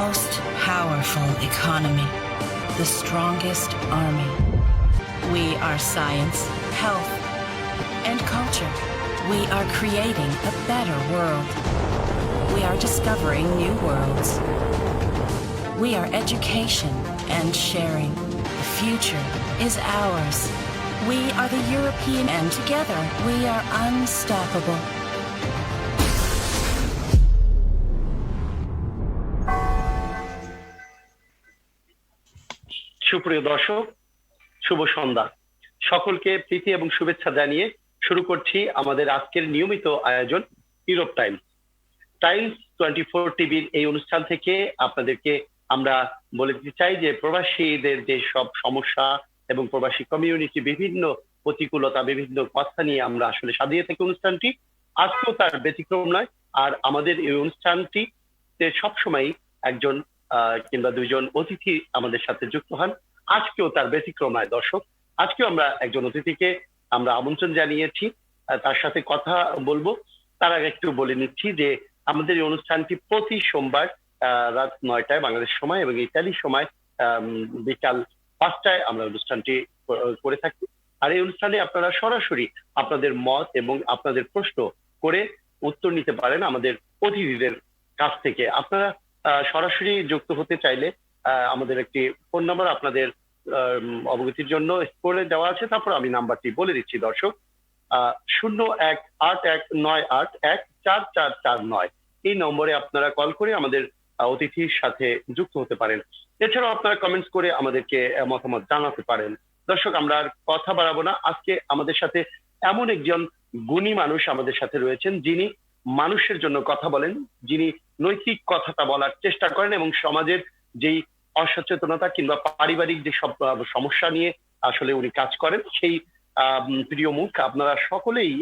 most powerful economy, the strongest army. We are science, health, and culture. We are creating a better world. We are discovering new worlds. We are education and sharing. The future is ours. We are the European, and together we are unstoppable. সুপ্রিয় দর্শক, শুভ সন্ধ্যা। সকলকে প্রীতি এবং শুভেচ্ছা জানিয়ে শুরু করছি আমাদের আজকের নিয়মিত আয়োজন ইউরোপ টাইমস 24 টিভির এই অনুষ্ঠান থেকে আপনাদেরকে আমরা বলে দিতে চাই যে প্রবাসীদের যে সব সমস্যা এবং প্রবাসী কমিউনিটি বিভিন্ন প্রতিকূলতা, বিভিন্ন কথা নিয়ে আমরা আসলে সাজিয়ে থাকি অনুষ্ঠানটি। আজকেও তার ব্যতিক্রম নয়। আর আমাদের এই অনুষ্ঠানটিতে সবসময় একজন কিংবা দুইজন অতিথি আমাদের সাথে যুক্ত হন। আজকেও তার ব্যতিক্রম নয় দর্শক। আজকেও আমরা একজন অতিথিকে আমরা আমন্ত্রণ জানিয়েছি, তার সাথে কথা বলবো। তার আগে একটু বলে নিচ্ছি যে আমাদের এই অনুষ্ঠানটি প্রতি সোমবার রাত 9টায় বাংলাদেশ সময় এবং ইতালি সময় বিকাল 5টায় আমরা অনুষ্ঠানটি করে থাকি। আর এই অনুষ্ঠানে আপনারা সরাসরি আপনাদের মত এবং আপনাদের প্রশ্ন করে উত্তর নিতে পারেন আমাদের অতিথিদের কাছ থেকে। আপনারা সরাসরি যুক্ত হতে চাইলে আমাদের একটি ফোন নাম্বার আপনাদের অবগতির জন্য স্ক্রিনে দেওয়া আছে। তারপর আমি নাম্বারটি বলে দিচ্ছি দর্শক, 018191144449। এই নম্বরে আপনারা কল করে আমাদের অতিথির সাথে যুক্ত হতে পারেন। এছাড়াও আপনারা কমেন্টস করে আমাদেরকে মতামত জানাতে পারেন। দর্শক, আমরা আর কথা বাড়াবো না। আজকে আমাদের সাথে এমন একজন গুণী মানুষ আমাদের সাথে রয়েছেন, যিনি মানুষের জন্য কথা বলেন, যিনি নৈতিক কথাটা বলার চেষ্টা করেন এবং সমাজের যেই অসচেতনতা কিংবা পারিবারিক যে সব সমস্যা নিয়ে আসলে উনি কাজ করেন, সেই প্রিয় মুখ আপনারা সকলেই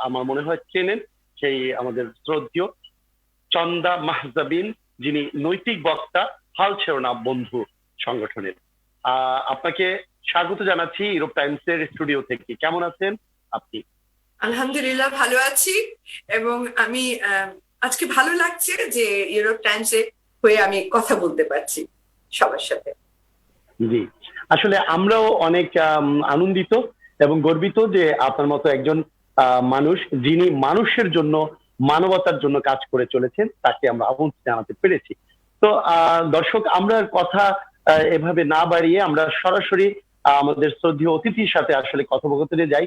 আমার মনে হয় চেনেন। সেই আমাদের শ্রদ্ধেয় চন্দা মাহজাবিন, যিনি নৈতিক বক্তা হাল ছেড়ো না বন্ধু সংগঠনের। আপনাকে স্বাগত জানাচ্ছি ইউরোপ টাইমসের স্টুডিও থেকে। কেমন আছেন আপনি? আলহামদুলিল্লাহ, ভালো আছি। এবং আমি আজকে ভালো লাগছে যে ইউরোপ টাইমসে হয়ে আমি কথা বলতে পারছি সবার সাথে। জি, আসলে আমরাও অনেক আনন্দিত এবং গর্বিত যে আপনার মতো একজন মানুষ, যিনি মানুষের জন্য, মানবতার জন্য কাজ করে চলেছেন, তাকে আমরা আমন্ত্রণ জানাতে পেরেছি। তো দর্শক, আমরা কথা এভাবে না বাড়িয়ে আমরা সরাসরি আমাদের শ্রদ্ধেয় অতিথির সাথে আসলে কথোপকথনে যাই।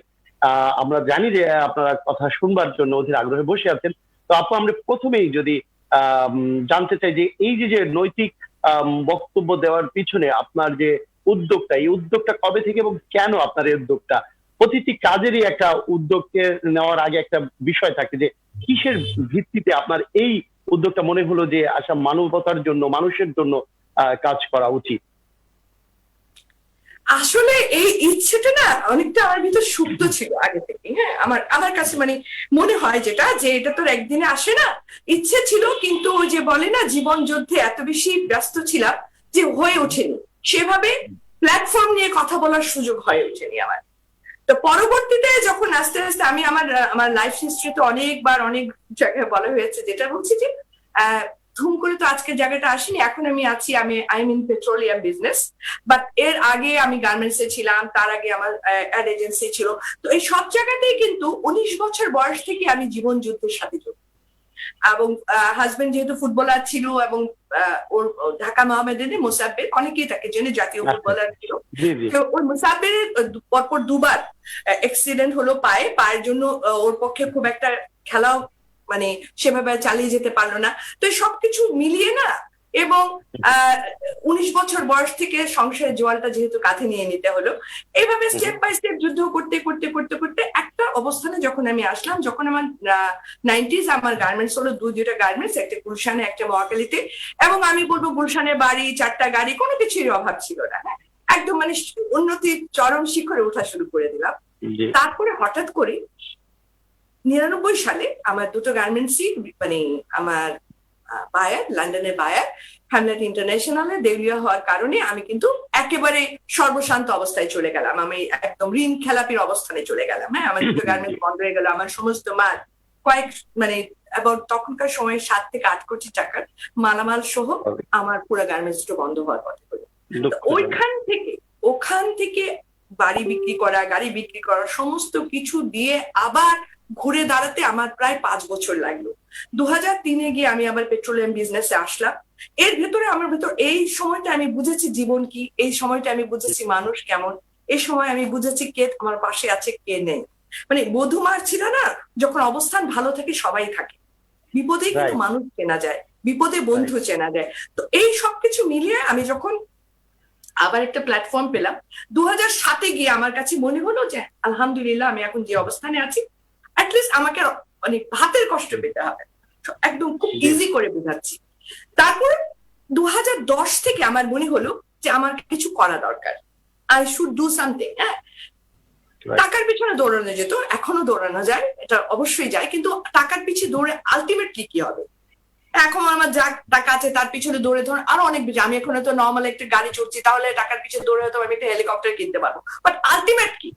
আমরা জানি যে আপনারা কথা শুনবার জন্য অধীর আগ্রহে বসে আছেন। তো আপু, আমরা প্রথমেই যদি জানতে চাই যে এই যে নৈতিক বক্তব্য দেওয়ার পিছনে আপনার যে উদ্যোগটা, এই উদ্যোগটা কবে থেকে এবং কেন আপনার এই উদ্যোগটা? প্রতিটি কাজেরই একটা উদ্যোগকে নেওয়ার আগে একটা বিষয় থাকে যে কিসের ভিত্তিতে আপনার এই উদ্যোগটা মনে হলো যে আচ্ছা, মানবতার জন্য, মানুষের জন্য কাজ করা উচিত। আসলে এই ইচ্ছেটা না অনেকটা আমার ভিতর সুপ্ত ছিল আগে থেকে। হ্যাঁ, আমার কাছে মানে মনে হয় যেটা, যে এটা তো একদিনে আসে না। ইচ্ছে ছিল, কিন্তু ওই যে বলে না, জীবন যুদ্ধে এত বেশি ব্যস্ত ছিলাম যে হয়ে ওঠেনি, সেভাবে প্ল্যাটফর্ম নিয়ে কথা বলার সুযোগ হয়ে ওঠেনি আমার। তো পরবর্তীতে যখন আস্তে আস্তে আমি আমার লাইফ হিস্ট্রিতে অনেকবার অনেক জায়গায় বলা হয়েছে, যেটা বলছি যে ধুম করে তো আজকের জায়গাটা আসেনি। এখন আমি আছি, I mean petroleum business, but এর আগে আমি গার্মেন্টস এ ছিলাম, তার আগে আমার অ্যাড এজেন্সি ছিল। তো এই সব জায়গাতেই কিন্তু 19 বছর বয়স থেকে আমি জীবন যুদ্ধের সাথে যুক্ত। এবং হাজবেন্ড যেহেতু ফুটবলার ছিল, এবং ওর ঢাকা মোহামেডানে মুসাব্বির, অনেকেই তাকে জেনে, জাতীয় ফুটবলার ছিল। ওই মুসাব্বিরের পরপর দুবার অ্যাক্সিডেন্ট হলো পায়ের জন্য। ওর পক্ষে খুব একটা খেলাও মানে সেভাবে চালিয়ে যেতে পারলো না। তো সবকিছু মিলিয়ে না, এবং 19 বছর বয়স থেকে সংসারের জোয়ালটা যেহেতু কাঁধে নিয়ে নিতে হলো, এইভাবে স্টেপ বাই স্টেপ যুদ্ধ করতে করতে করতে করতে একটা অবস্থানে যখন আমি আসলাম, যখন আমার 90s, আমার গার্মেন্টস হলো দুইটা গার্মেন্টস, একটা গুলশানে, একটা মহাখালীতে। এবং আমি বলবো গুলশানে বাড়ি, 4টা গাড়ি, কোনো কিছুরই অভাব ছিল না। হ্যাঁ, একদম মানে উন্নতির চরম শিখরে ওঠা শুরু করে দিলাম। তারপরে হঠাৎ করে 99 সালে আমার দুটো গার্মেন্টসই, মানে আমার বায়ার, লন্ডনের বায়ার, হ্যামলেট ইন্টারন্যাশনালে দেউলিয়া হওয়ার কারণে আমি কিন্তু একেবারে সর্বশান্ত অবস্থায় চলে গেলাম। আমি একদম ঋণ খেলাপির অবস্থানে চলে গেলাম। হ্যাঁ, আমার দুটো গার্মেন্টস বন্ধ হয়ে গেল, আমার সমস্ত মাল কয়েক মানে অ্যাবাউট তখনকার সময় 7 থেকে 8 কোটি টাকার মালামাল সহ আমার পুরো গার্মেন্টস বন্ধ হওয়ার কথা হলো। ওখান থেকে বাড়ি বিক্রি করা, গাড়ি বিক্রি করা, সমস্ত কিছু দিয়ে আবার ঘুরে দাঁড়াতে আমার প্রায় 5 বছর লাগলো। 2003 গিয়ে আমি আবার পেট্রোলিয়াম বিজনেসে আসলাম। এর ভেতরে আমার ভেতর এই সময়টা আমি বুঝেছি জীবন কি, এই সময়টা আমি বুঝেছি মানুষ কেমন, এই সময় আমি বুঝেছি কে আমার পাশে আছে কে নেই। মানে বধূমার ছিল না, যখন অবস্থান ভালো থাকে সবাই থাকে, বিপদেই কিন্তু মানুষ চেনা যায়, বিপদে বন্ধু চেনা যায়। তো এই সবকিছু মিলিয়ে আমি যখন আবার একটা প্ল্যাটফর্ম পেলাম 2007 গিয়ে আমার কাছে মনে হলো যে আলহামদুলিল্লাহ আমি এখন যে অবস্থানে আছি অ্যাটলিস্ট আমাকে মানে হাতের কষ্ট পেতে হবে, একদম খুব ইজি করে বোঝাচ্ছি। তারপর 2010 থেকে আমার মনে হলো যে আমার কিছু করা দরকার, আই শুড ডু সামথিং। হ্যাঁ, টাকার পিছনে দৌড়ানো যেত, এখনো দৌড়ানো যায়, এটা অবশ্যই যায়, কিন্তু টাকার পিছিয়ে দৌড়ে আলটিমেটলি কি হবে? এখন আমার যা টাকা আছে তার পিছনে দৌড়ে ধরুন আরো অনেক বেশি, আমি এখন তো নর্মাল একটা গাড়ি চড়ছি, তাহলে টাকার পিছনে দৌড়ে হয়তো আমি একটা হেলিকপ্টার কিনতে পারবো, বাট আলটিমেটলি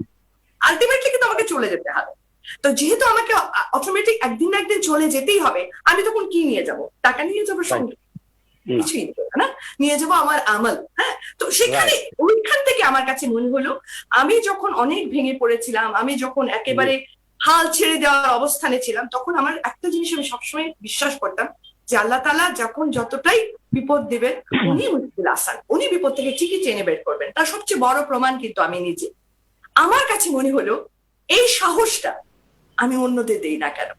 কিন্তু আমাকে চলে যেতে হবে। তো যেহেতু আমাকে অটোমেটিক একদিন না একদিন চলে যেতেই হবে, আমি তখন কি নিয়ে যাব? টাকা নিয়ে যাবো সঙ্গে? কিছুই না, নিয়ে যাবো আমার আমল। হ্যাঁ, তো সেখানে ওইখান থেকে আমার কাছে মনে হলো আমি যখন অনেক ভেঙে পড়েছিলাম, আমি যখন একেবারে হাল ছেড়ে দেওয়ার অবস্থানে ছিলাম, তখন আমার একটা জিনিস আমি সবসময় বিশ্বাস করতাম যে আল্লাহ তাআলা যখন যতটাই বিপদ দেবেন উনি মুশকিল আসান, উনি বিপদ থেকে ঠিকই টেনে বের করবেন। তার সবচেয়ে বড় প্রমাণ কিন্তু আমি নিজে। আমার কাছে মনে হলো এই সাহসটা আমি অন্যদের দেই না কেন?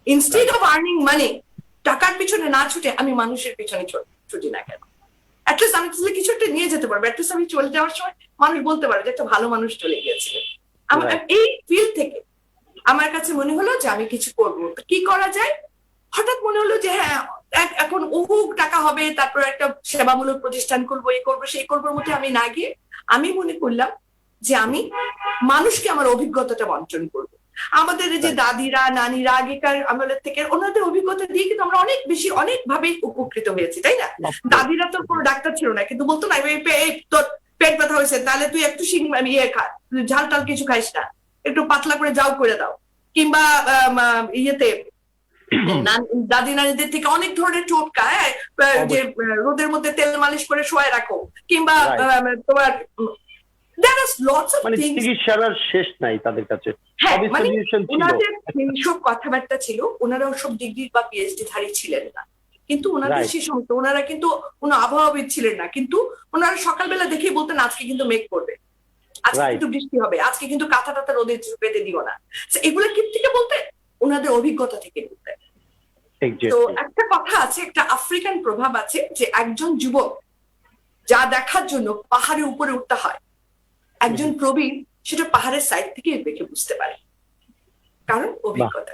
ইনস্টেড অফ আর্নিং মানি, টাকার পিছনে না ছুটে আমি মানুষের পিছনে ছুটি না কেন? অ্যাটলিস্ট আমি তাহলে কিছু একটা নিয়ে যেতে পারবো, অ্যাটলিস্ট আমি চলে যাওয়ার সময় মানুষ বলতে পারবে যে একটা ভালো মানুষ চলে গিয়েছিল। আমার এই ফিল থেকে আমার কাছে মনে হলো যে আমি কিছু করবো। কি করা যায়? হঠাৎ মনে হলো যে হ্যাঁ, এখন টাকা হবে, তারপর একটা সেবামূলক প্রতিষ্ঠান করবো, এই করবো সেই করবোর মধ্যে আমি না গিয়ে আমি মনে করলাম যে আমি মানুষকে আমার অভিজ্ঞতাটা বন্টন করবো। আমাদের যে দাদিরা নানিরা আগেকার আমলের থেকে ওনাদের অভিজ্ঞতা দিয়ে কিন্তু আমরা অনেক বেশি অনেকভাবে উপকৃত হয়েছি, তাই না? দাদিরা তো কোনো ডাক্তার ছিল না, কিন্তু বলতো না তোর পেট ব্যথা হয়েছে তাহলে তুই একটু ইয়ে খা, ঝাল টাল কিছু খাইস না, একটু পাতলা করে যাও করে দাও, কিংবা ইয়েতে দাদি নানিদের থেকে অনেক ধরনের টোটকা, যে রোদের মধ্যে তেল মালিশ করে শোয়ায় রাখো, কিংবা তোমার চিকিৎসার শেষ নাই তাদের কাছে। ওনাদের সব কথাবার্তা ছিল, ওনারা সব ডিগ্রি বা পিএইচডি ধারী ছিলেন না, কিন্তু ওনাদের সেই সময় ওনারা কিন্তু কোনো আবহাওয়াবিদ ছিলেন না, কিন্তু ওনারা সকালবেলা দেখেই বলতেন আজকে কিন্তু মেঘ করবে, আজকে কিন্তু বৃষ্টি হবে, আজকে কিন্তু কাঁথা টাথা রোদে পেতে দিও না। এগুলো কি থেকে বলতে? ওনাদের অভিজ্ঞতা থেকে বলতে। তো একটা কথা আছে, একটা আফ্রিকান প্রভাব আছে যে একজন যুবক যা দেখার জন্য পাহাড়ের উপরে উঠতে হয়, একজন প্রবীণ সেটা পাহাড়ের সাইড থেকে দেখে বুঝতে পারে, কারণ অভিজ্ঞতা।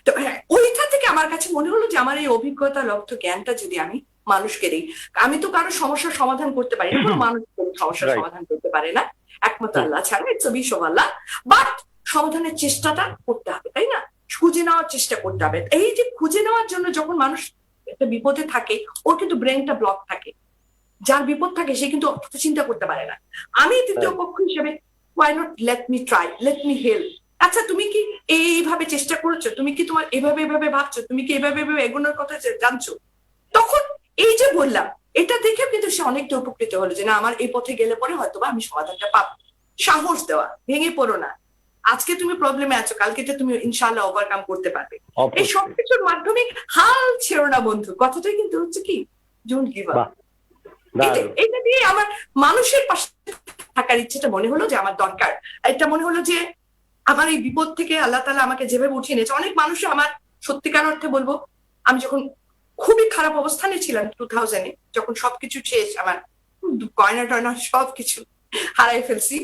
তো হ্যাঁ, ওইটা থেকে আমার কাছে মনে হলো যে আমার এই অভিজ্ঞতা লব্ধ জ্ঞানটা যদি আমি মানুষকে দিই, আমি তো কারো সমস্যার সমাধান করতে পারি না, কোনো মানুষ কোনো সমস্যার সমাধান করতে পারে না একমাত্র আল্লাহ ছাড়া, it's a wish of Allah, but সমাধানের চেষ্টাটা করতে হবে, তাই না? খুঁজে নেওয়ার চেষ্টা করতে হবে। এই যে খুঁজে নেওয়ার জন্য যখন মানুষ একটা বিপদে থাকে, ওর কিন্তু ব্রেনটা ব্লক থাকে, যার বিপদ থাকে সে কিন্তু চিন্তা করতে পারে না। আমি তৃতীয় পক্ষ হিসেবে why not let me try, let me help। আচ্ছা, তুমি কি এইভাবে চেষ্টা করেছো? তুমি কি তোমার এভাবে ভাবছো? তুমি কি এভাবে এগোনোর কথা জানছো? তখন এই যে বললাম, এটা দেখে কিন্তু সে অনেকটা উপকৃত হলো যে না, আমার এই পথে গেলে পরে হয়তো আমি সমাধানটা পাবো। সাহস দেওয়া, ভেঙে পড়ো না, আজকে তুমি প্রবলেমে আছো, কালকে তুমি ইনশাআল্লাহ ওভারকাম করতে পারবে। এই সবকিছুর মাধ্যমে হাল ছেড়ো না বন্ধু, কথাটাই কিন্তু হচ্ছে কি, ডোন্ট গিভ আপ। এটা দিয়ে আমার মানুষের পাশে থাকার ইচ্ছেটা মনে হলো যে আমার দরকার। এটা মনে হলো যে আমার এই বিপদ থেকে আল্লাহ তাআলা আমাকে যেভাবে উঠিয়ে নিয়েছে, অনেক মানুষ আমার সত্যিকার অর্থে বলবো, আমি যখন খুবই খারাপ অবস্থানে ছিলাম 2000-এ, যখন সবকিছু শেষ, আমার গয়না টয়না সবকিছু হারাই ফেলছি,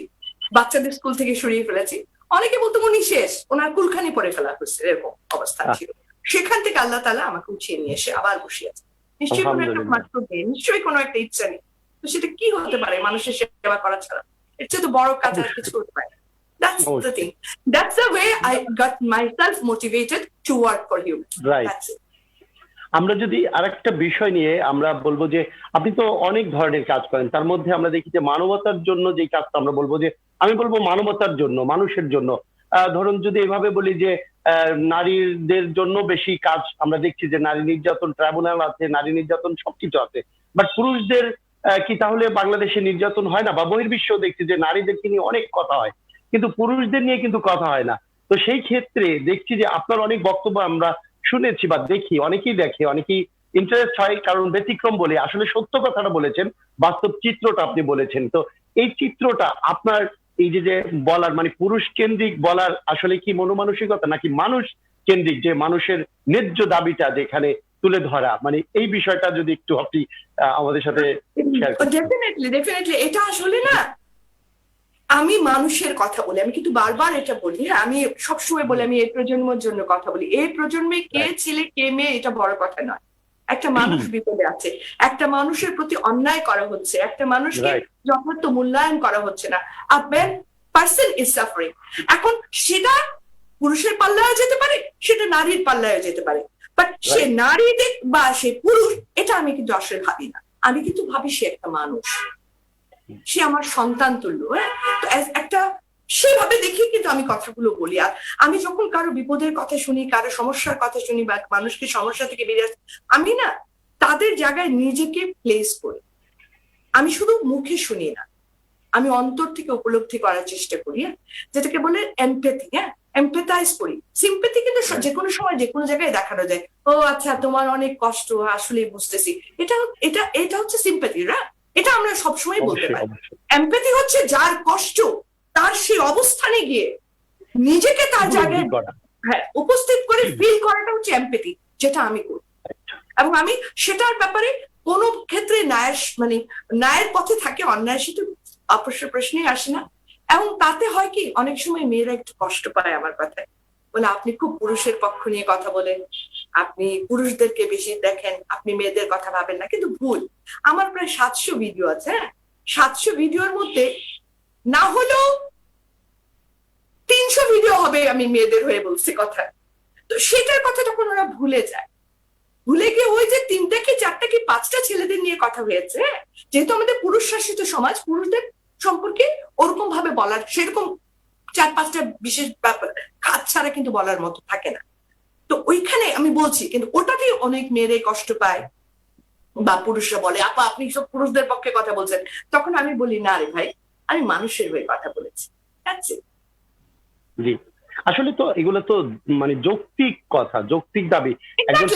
বাচ্চাদের স্কুল থেকে সরিয়ে ফেলেছি, অনেকে বলতো উনি শেষ, ওনার কুলখানি পরে ফেলা হয়েছে, এরকম অবস্থা ছিল। সেখান থেকে আল্লাহ তাআলা আমাকে উঠিয়ে নিয়ে এসে আবার বসিয়েছে। নিশ্চয়ই কোনো একটা মাত্র নেই, নিশ্চয়ই কোনো একটা ইচ্ছা নেই, তো সেটা কি হতে পারে মানুষের সেবা করা ছাড়া? এর চেয়ে তো বড় কাজ আর কিছু করতে পারে। That's the thing. That's the way I got myself motivated to work for human. Right. That's it. আমরা যদি আরেকটা বিষয় নিয়ে আমরা বলবো যে আপনি তো অনেক ধরনের কাজ করেন, তার মধ্যে আমরা দেখি যে মানবতার জন্য যে কাজটা আমরা বলবো যে আমি বলবো মানবতার জন্য, মানুষের জন্য, ধরুন যদি এভাবে বলি যে নারীদের জন্য বেশি কাজ আমরা দেখছি, যে নারী নির্যাতন ট্রাইব্যুনাল আছে, নারী নির্যাতন সবকিছু আছে, বাট পুরুষদের কি তাহলে বাংলাদেশে নির্যাতন হয় না? বা বহির্বিশ্ব দেখছি যে নারীদেরকে নিয়ে অনেক কথা হয়, কিন্তু পুরুষদের নিয়ে কিন্তু কথা হয় না। তো সেই ক্ষেত্রে দেখছি যে আপনার অনেক বক্তব্য আমরা শুনেছি বা দেখি, অনেকেই দেখে, অনেকেই ইন্টারেস্ট হয়, কারণ ব্যতিক্রম বলে আসলে সত্য কথাটা বলেছেন, বাস্তব চিত্রটা আপনি বলেছেন। তো এই চিত্রটা আপনার এই যে বলার মানে পুরুষ কেন্দ্রিক বলার আসলে কি মনোমানসিকতা, নাকি মানুষ কেন্দ্রিক, যে মানুষের ন্যায্য দাবিটা যেখানে তুলে ধরা, মানে এই বিষয়টা যদি একটু আপনি আমাদের সাথে শেয়ার করেন। ডেফিনেটলি এটা আসলে না, আমি মানুষের কথা বলি, আমি কিন্তু বারবার এটা বলি, হ্যাঁ আমি সবসময় বলি আমি এই প্রজন্মের জন্য কথা বলি। এই প্রজন্মে কে ছেলে কে মেয়ে এটা বড় কথা নয়, একটা মানুষ বিপদে আছে, একটা মানুষের প্রতি অন্যায় করা হচ্ছে, একটা মানুষকে যথার্থ মূল্যায়ন করা হচ্ছে না, a bad person is suffering। এখন সেটা পুরুষের পাল্লায় যেতে পারে, সেটা নারীর পাল্লায় যেতে পারে, বাট সে নারী বা সে পুরুষ এটা আমি কিন্তু আসলে ভাবি না। আমি কিন্তু ভাবি সে একটা মানুষ, সে আমার সন্তান তুল্য। তো একটা সেভাবে দেখি কিন্তু আমি কথাগুলো বলি। আর আমি যখন কারো বিপদের কথা শুনি, কারো সমস্যার কথা শুনি, বা মানুষকে সমস্যা থেকে বেরিয়ে আসতে, আমি না তাদের জায়গায় নিজেকে প্লেস করি। আমি শুধু মুখে শুনি না, আমি অন্তর থেকে উপলব্ধি করার চেষ্টা করি, যেটাকে বলে এমপ্যাথি। হ্যাঁ, এমপ্যাথাইজ করি। সিম্প্যাথি কিন্তু যে কোনো সময় যে কোনো জায়গায় দেখানো যায়, ও আচ্ছা তোমার অনেক কষ্ট, আসলে বুঝতেছি, এটা এটা এটা হচ্ছে সিম্প্যাথি। এটা আমরা সবসময় বলতে পারি। এমপ্যাথি হচ্ছে যার কষ্ট, তার সেই অবস্থানে গিয়ে নিজেকে তার জায়গায় উপস্থিত করে ফিল করাটা হচ্ছে এমপ্যাথি, যেটা আমি করি। এবং আমি সেটার ব্যাপারে কোনো ক্ষেত্রে ন্যায়ের পথে থাকে, অন্যায় সেটা অবশ্য প্রশ্নই আসে না। এবং তাতে হয় কি, অনেক সময় মেয়েরা একটু কষ্ট পায় আমার কথায়, বলে আপনি খুব পুরুষের পক্ষ নিয়ে কথা বলেন, আপনি পুরুষদেরকে বেশি দেখেন, আপনি মেয়েদের কথা ভাবেন না। কিন্তু ভুল। আমার প্রায় 700 ভিডিও আছে। 700 ভিডিওর মধ্যে না হলেও 300 ভিডিও হবে আমি মেয়েদের হয়ে বলছি কথা। তো সেটার কথা তখন ওরা ভুলে যায়, ভুলে গিয়ে ওই যে 3টা কি 4টা কি 5টা ছেলেদের নিয়ে কথা হয়েছে। যেহেতু আমাদের পুরুষ শাসিত সমাজ, পুরুষদের সম্পর্কে ওরকম ভাবে বলার, সেরকম 4-5টা বিশেষ খাত ছাড়া কিন্তু বলার মতো থাকে না। তো ওইখানে আমি বলছি, কিন্তু ওটাতেই অনেক মেয়েরাই কষ্ট পায়, বা পুরুষরা বলে আপা আপনি সব পুরুষদের পক্ষে কথা বলছেন। তখন আমি বলি না রে ভাই, আমি মানুষের হয়ে কথা বলেছি। জি, আসলে তো এগুলো তো মানে যৌক্তিক কথা, যৌক্তিক দাবি। একজন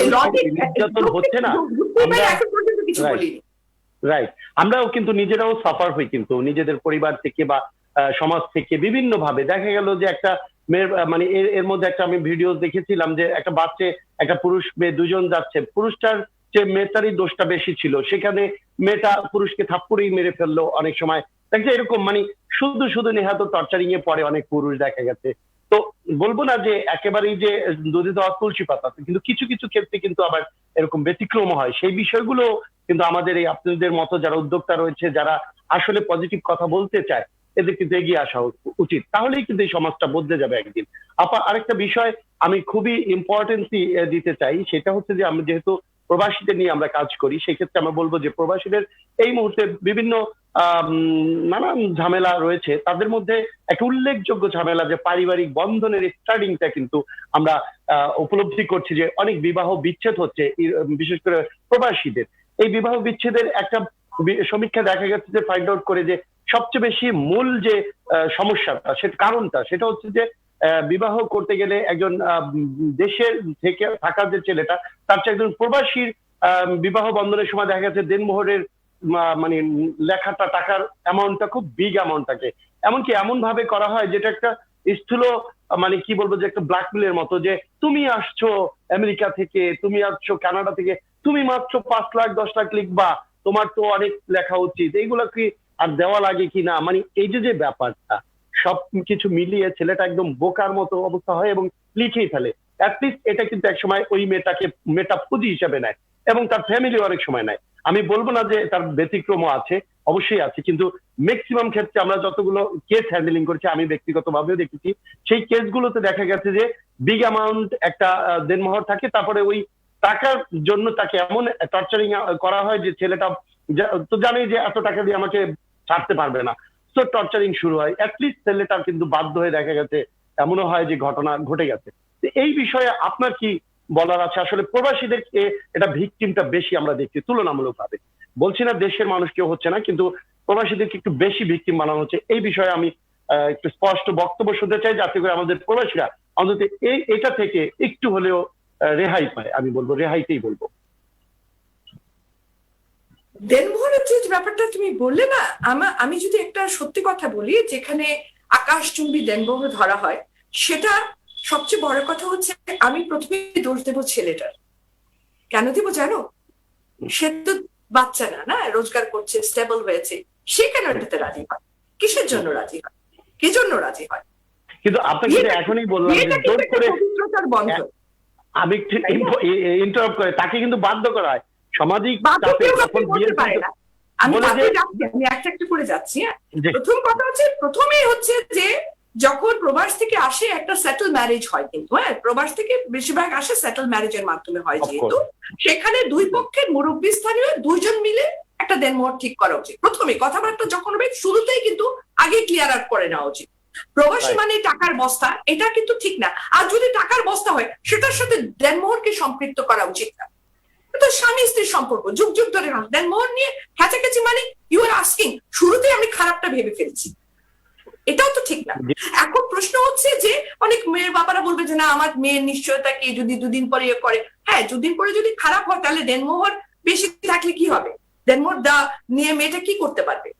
নির্যাতন হচ্ছে না, রাইট, আমরাও কিন্তু নিজেরাও সাফার হই, কিন্তু নিজেদের পরিবার থেকে বা সমাজ থেকে বিভিন্ন ভাবে। দেখা গেল যে একটা মেয়ের মানে এর মধ্যে একটা আমি ভিডিও দেখেছিলাম যে একটা বাচ্চা, একটা পুরুষ মেয়ে দুজন যাচ্ছে, পুরুষটার যে মেয়েটারই দোষটা বেশি ছিল, সেখানে মেয়েটা পুরুষকে থাপ্পড়েই মেরে ফেললো অনেক সময়। দেখছে এরকম মানে শুধু শুধু নেহাত টর্চারিং এ পড়ে অনেক পুরুষ দেখা গেছে। তো বলবো না যে একেবারেই যে দুধে দেওয়া তুলসী পাতা, কিন্তু কিছু কিছু ক্ষেত্রে কিন্তু আবার এরকম ব্যতিক্রম হয়। সেই বিষয়গুলো কিন্তু আমাদের এই আপনাদের মতো যারা উদ্যোক্তা রয়েছে, যারা আসলে পজিটিভ কথা বলতে চায়, এদের কিন্তু এগিয়ে আসা উচিত, তাহলেই কিন্তু এই সমাজটা বদলে যাবে একদিন। আপা, আরেকটা বিষয় আমি খুবই ইম্পর্টেন্স দিতে চাই, সেটা হচ্ছে যে আমি যেহেতু প্রবাসীদের নিয়ে আমরা কাজ করি, সেক্ষেত্রে আমরা বলবো যে প্রবাসীদের এই মুহূর্তে বিভিন্ন নানান ঝামেলা রয়েছে। তাদের মধ্যে একটা উল্লেখযোগ্য ঝামেলা যে পারিবারিক বন্ধনের স্টার্টিংটা কিন্তু আমরা উপলব্ধি করছি যে অনেক বিবাহ বিচ্ছেদ হচ্ছে, বিশেষ করে প্রবাসীদের। এই বিবাহ বিচ্ছেদের একটা সমীক্ষা দেখা গেছে যে ফাইন্ড আউট করে যে সবচেয়ে বেশি মূল যে সমস্যাটা, সেটা কারণটা সেটা হচ্ছে যে বিবাহ করতে গেলে একজন দেশের থেকে থাকা যে ছেলেটা, তার চেয়ে একজন প্রবাসীর বিবাহ বন্ধনের সময় দেখা গেছে দেনমোহরের মানে লেখাটা টাকার অ্যামাউন্টটা খুব বিগ অ্যামাউন্ট থাকে। এমনকি এমন ভাবে করা হয় যেটা একটা স্থূল মানে কি বলবো যে একটা ব্ল্যাকমেলের মতো, যে তুমি আসছো আমেরিকা থেকে, তুমি আসছো কানাডা থেকে, তুমি মাত্র 5 লাখ 10 লাখ লিখবা, তোমার তো অনেক লেখা উচিত, এইগুলো কি আর দেওয়া লাগে কিনা, মানে এই যে ব্যাপারটা সবকিছু মিলিয়ে ছেলেটা একদম বোকার মতো অবস্থা হয় এবং লিখেই ফেলে। অ্যাটলিস্ট এটা কিন্তু একসময় ওই মেয়েটা পুঁজি হিসেবে নেয়, এবং তার ফ্যামিলি অনেক সময় নেয়। আমি বলবো না যে তার ব্যতিক্রমও আছে, অবশ্যই আছে, কিন্তু ম্যাক্সিমাম ক্ষেত্রে আমরা যতগুলো কেস হ্যান্ডেলিং করছি, আমি ব্যক্তিগতভাবেও দেখেছি, সেই কেসগুলোতে দেখা গেছে যে বিগ অ্যামাউন্ট একটা দেনমোহর থাকে, তারপরে ওই টাকার জন্য তাকে এমন টর্চারিং করা হয় যে ছেলেটা তো জানে যে এত টাকা দিয়ে আমাকে ছাড়তে পারবে না, তো টর্চারিং শুরু হয়। অ্যাটলিস্ট ছেলেটা কিন্তু বাধ্য হয়ে দেখা গেছে এমনও হয় যে ঘটনা ঘটে গেছে। তো এই বিষয়ে আপনার কি বলার আছে? আসলে প্রবাসীদেরকে এটা ভিকটিমটা বেশি আমরা দেখছি তুলনামূলকভাবে, বলছি না দেশের মানুষ কেউ হচ্ছে না, কিন্তু প্রবাসীদেরকে একটু বেশি ভিকটিম বানানো হচ্ছে। এই বিষয়ে আমি একটু স্পষ্ট বক্তব্য শুনতে চাই, যাতে করে আমাদের প্রবাসীরা অন্তত এটা থেকে একটু হলেও রেহাই পায়। আমি বলবো রেহাইতেই বলবো। দেনমোহরের যে ব্যাপারটা তুমি বললে না, আমি যদি একটা সত্যি কথা বলি, যেখানে আকাশচুম্বী দেনমোহর ধরা হয়, সেটা সবচেয়ে বড় কথা হচ্ছে আমি প্রথমে দোষ দেবো ছেলেটার। কেন দিব জানো? সে তো বাচ্চা না, রোজগার করছে, স্টেবল হয়েছে, সে কেন এটাতে রাজি হয়? কিসের জন্য রাজি হয়? কি জন্য রাজি হয়? কিন্তু আপনাকে এখনই বললাম যে জোর করে পবিত্রতার বন্ধন। আমি ইন্টারাপ্ট করে তাকে কিন্তু বাধ্য করা হয় সামাজিক চাপে। যখন বিয়ের পারে না, আমি একটা একটা করে যাচ্ছি। প্রথম কথা হচ্ছে, প্রথমেই হচ্ছে যে যখন প্রবাস থেকে আসে একটা সেটেল ম্যারেজ হয়, কিন্তু প্রবাস থেকে বেশিরভাগ আসে সেটেল ম্যারেজের মাধ্যমে হয়, যেহেতু সেখানে দুই পক্ষের মুরব্বী স্থানীয় দুইজন মিলে একটা দেনমোহর ঠিক করা উচিত। প্রথমে কথাবার্তা যখন হবে শুরুতেই কিন্তু আগে ক্লিয়ার আউট করে নেওয়া উচিত। প্রবাসী মানে টাকার বস্তা, এটা কিন্তু ঠিক না। আর যদি টাকার বস্তা হয়, সেটার সাথে দেনমোহরকে সম্পৃক্ত করা উচিত না। এটা স্বামী স্ত্রীর সম্পর্ক, যুগ যুগ ধরে। দেনমোহর নিয়ে কাছাকাছি মানে ইউ আর আস্কিং, শুরুতেই আমি খারাপটা ভেবে ফেলছি, এটাও তো ঠিক না। এখন প্রশ্ন হচ্ছে যে অনেক মেয়ের বাবারা বলবে যে না, আমার মেয়ের নিশ্চয়তা কি, যদি দুদিন পরে করে। হ্যাঁ, দুদিন পরে যদি খারাপ হয়, তাহলে দেনমোহর বেশি থাকলে কি হবে? দেনমোহর নিয়ে মেয়েটা কি করতে পারবে?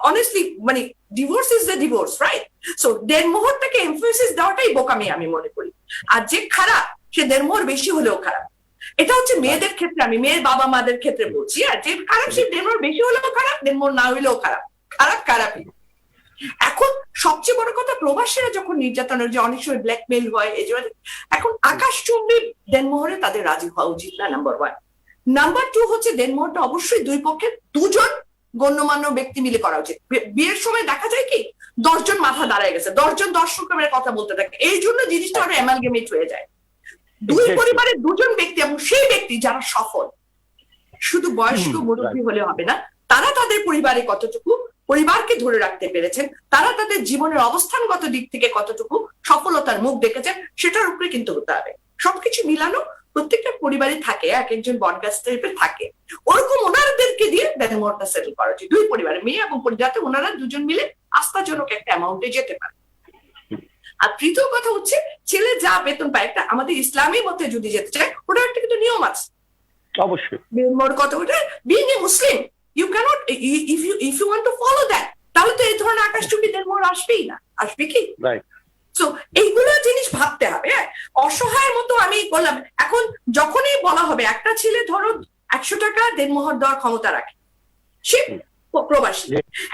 অনেস্টলি মানে divorce is the divorce, right? So দেনমোহরটাকে এমফাসিস দেওয়াটাই বোকামি আমি মনে করি। আর যে খারাপ, সে দেনমোহর বেশি হলেও খারাপ। এটা হচ্ছে মেয়েদের ক্ষেত্রে, আমি মেয়ের বাবা মাদের ক্ষেত্রে বলছি। আর যে খারাপ, সে দেনমোহর বেশি হলেও খারাপ, দেনমোহর না হইলেও খারাপ, খারাপই। এখন সবচেয়ে বড় কথা, প্রবাসীরা যখন নির্যাতনের, যে অনেক সময় ব্ল্যাকমেইল হয়, এই জন্য এখন আকাশচুম্বী দেনমোহরে তাদের রাজি হওয়া উচিত না, নাম্বার 1। নাম্বার 2 হচ্ছে দেনমোহরটা অবশ্যই দুই পক্ষের দুজন গণ্যমান্য ব্যক্তি মিলে করা উচিত। বিয়ের সময় দেখা যায় কি 10 জন মাথা দাঁড়ায় গেছে, 10 জন 10 রকমের কথা বলতে থাকে, এই জন্য জিনিসটা আরো অ্যামালগেমেট হয়ে যায়। দুই পরিবারের দুজন ব্যক্তি, এবং সেই ব্যক্তি যারা সফল, শুধু বয়স্ক মুরব্বী হলে হবে না, তারা তাদের পরিবারে কতটুকু পরিবারকে ধরে রাখতে পেরেছেন, তারা তাদের জীবনের অবস্থানগত দিক থেকে কতটুকু সফলতার মুখ দেখেছেন, সেটার উপরে কিন্তু হতে হবে। সবকিছু মিলানো প্রত্যেকটা পরিবারে থাকে, এক একজন বটগাছ টাইপের থাকে, ওরকম ওনাদেরকে দিয়ে দেনমোহরটা সেটেল করা উচিত, দুই পরিবারে, মেয়ে এবং যাতে ওনারা দুজন মিলে আস্থাজনক একটা অ্যামাউন্টে যেতে পারে। আর তৃতীয় কথা হচ্ছে, ছেলে যা বেতন পায়, একটা আমাদের ইসলামী মতে যদি যেতে চায়, ওটার একটা কিন্তু নিয়ম আছে অবশ্যই। মোর কথা ওটা, being a Muslim you can't, if you want to follow that, তাহলে তো এই ধরনের আকাশচুম্বী দেনমোহর আসবেই না, আসবে কি? সো এইগুলো জিনিস ভাবতে হবে। অসহায়ের মতো আমি বললাম, এখন যখনই বলা হবে একটা ছেলে ধরো 100 টাকা দেনমোহর দেওয়ার ক্ষমতা রাখে, সে প্রবাসী,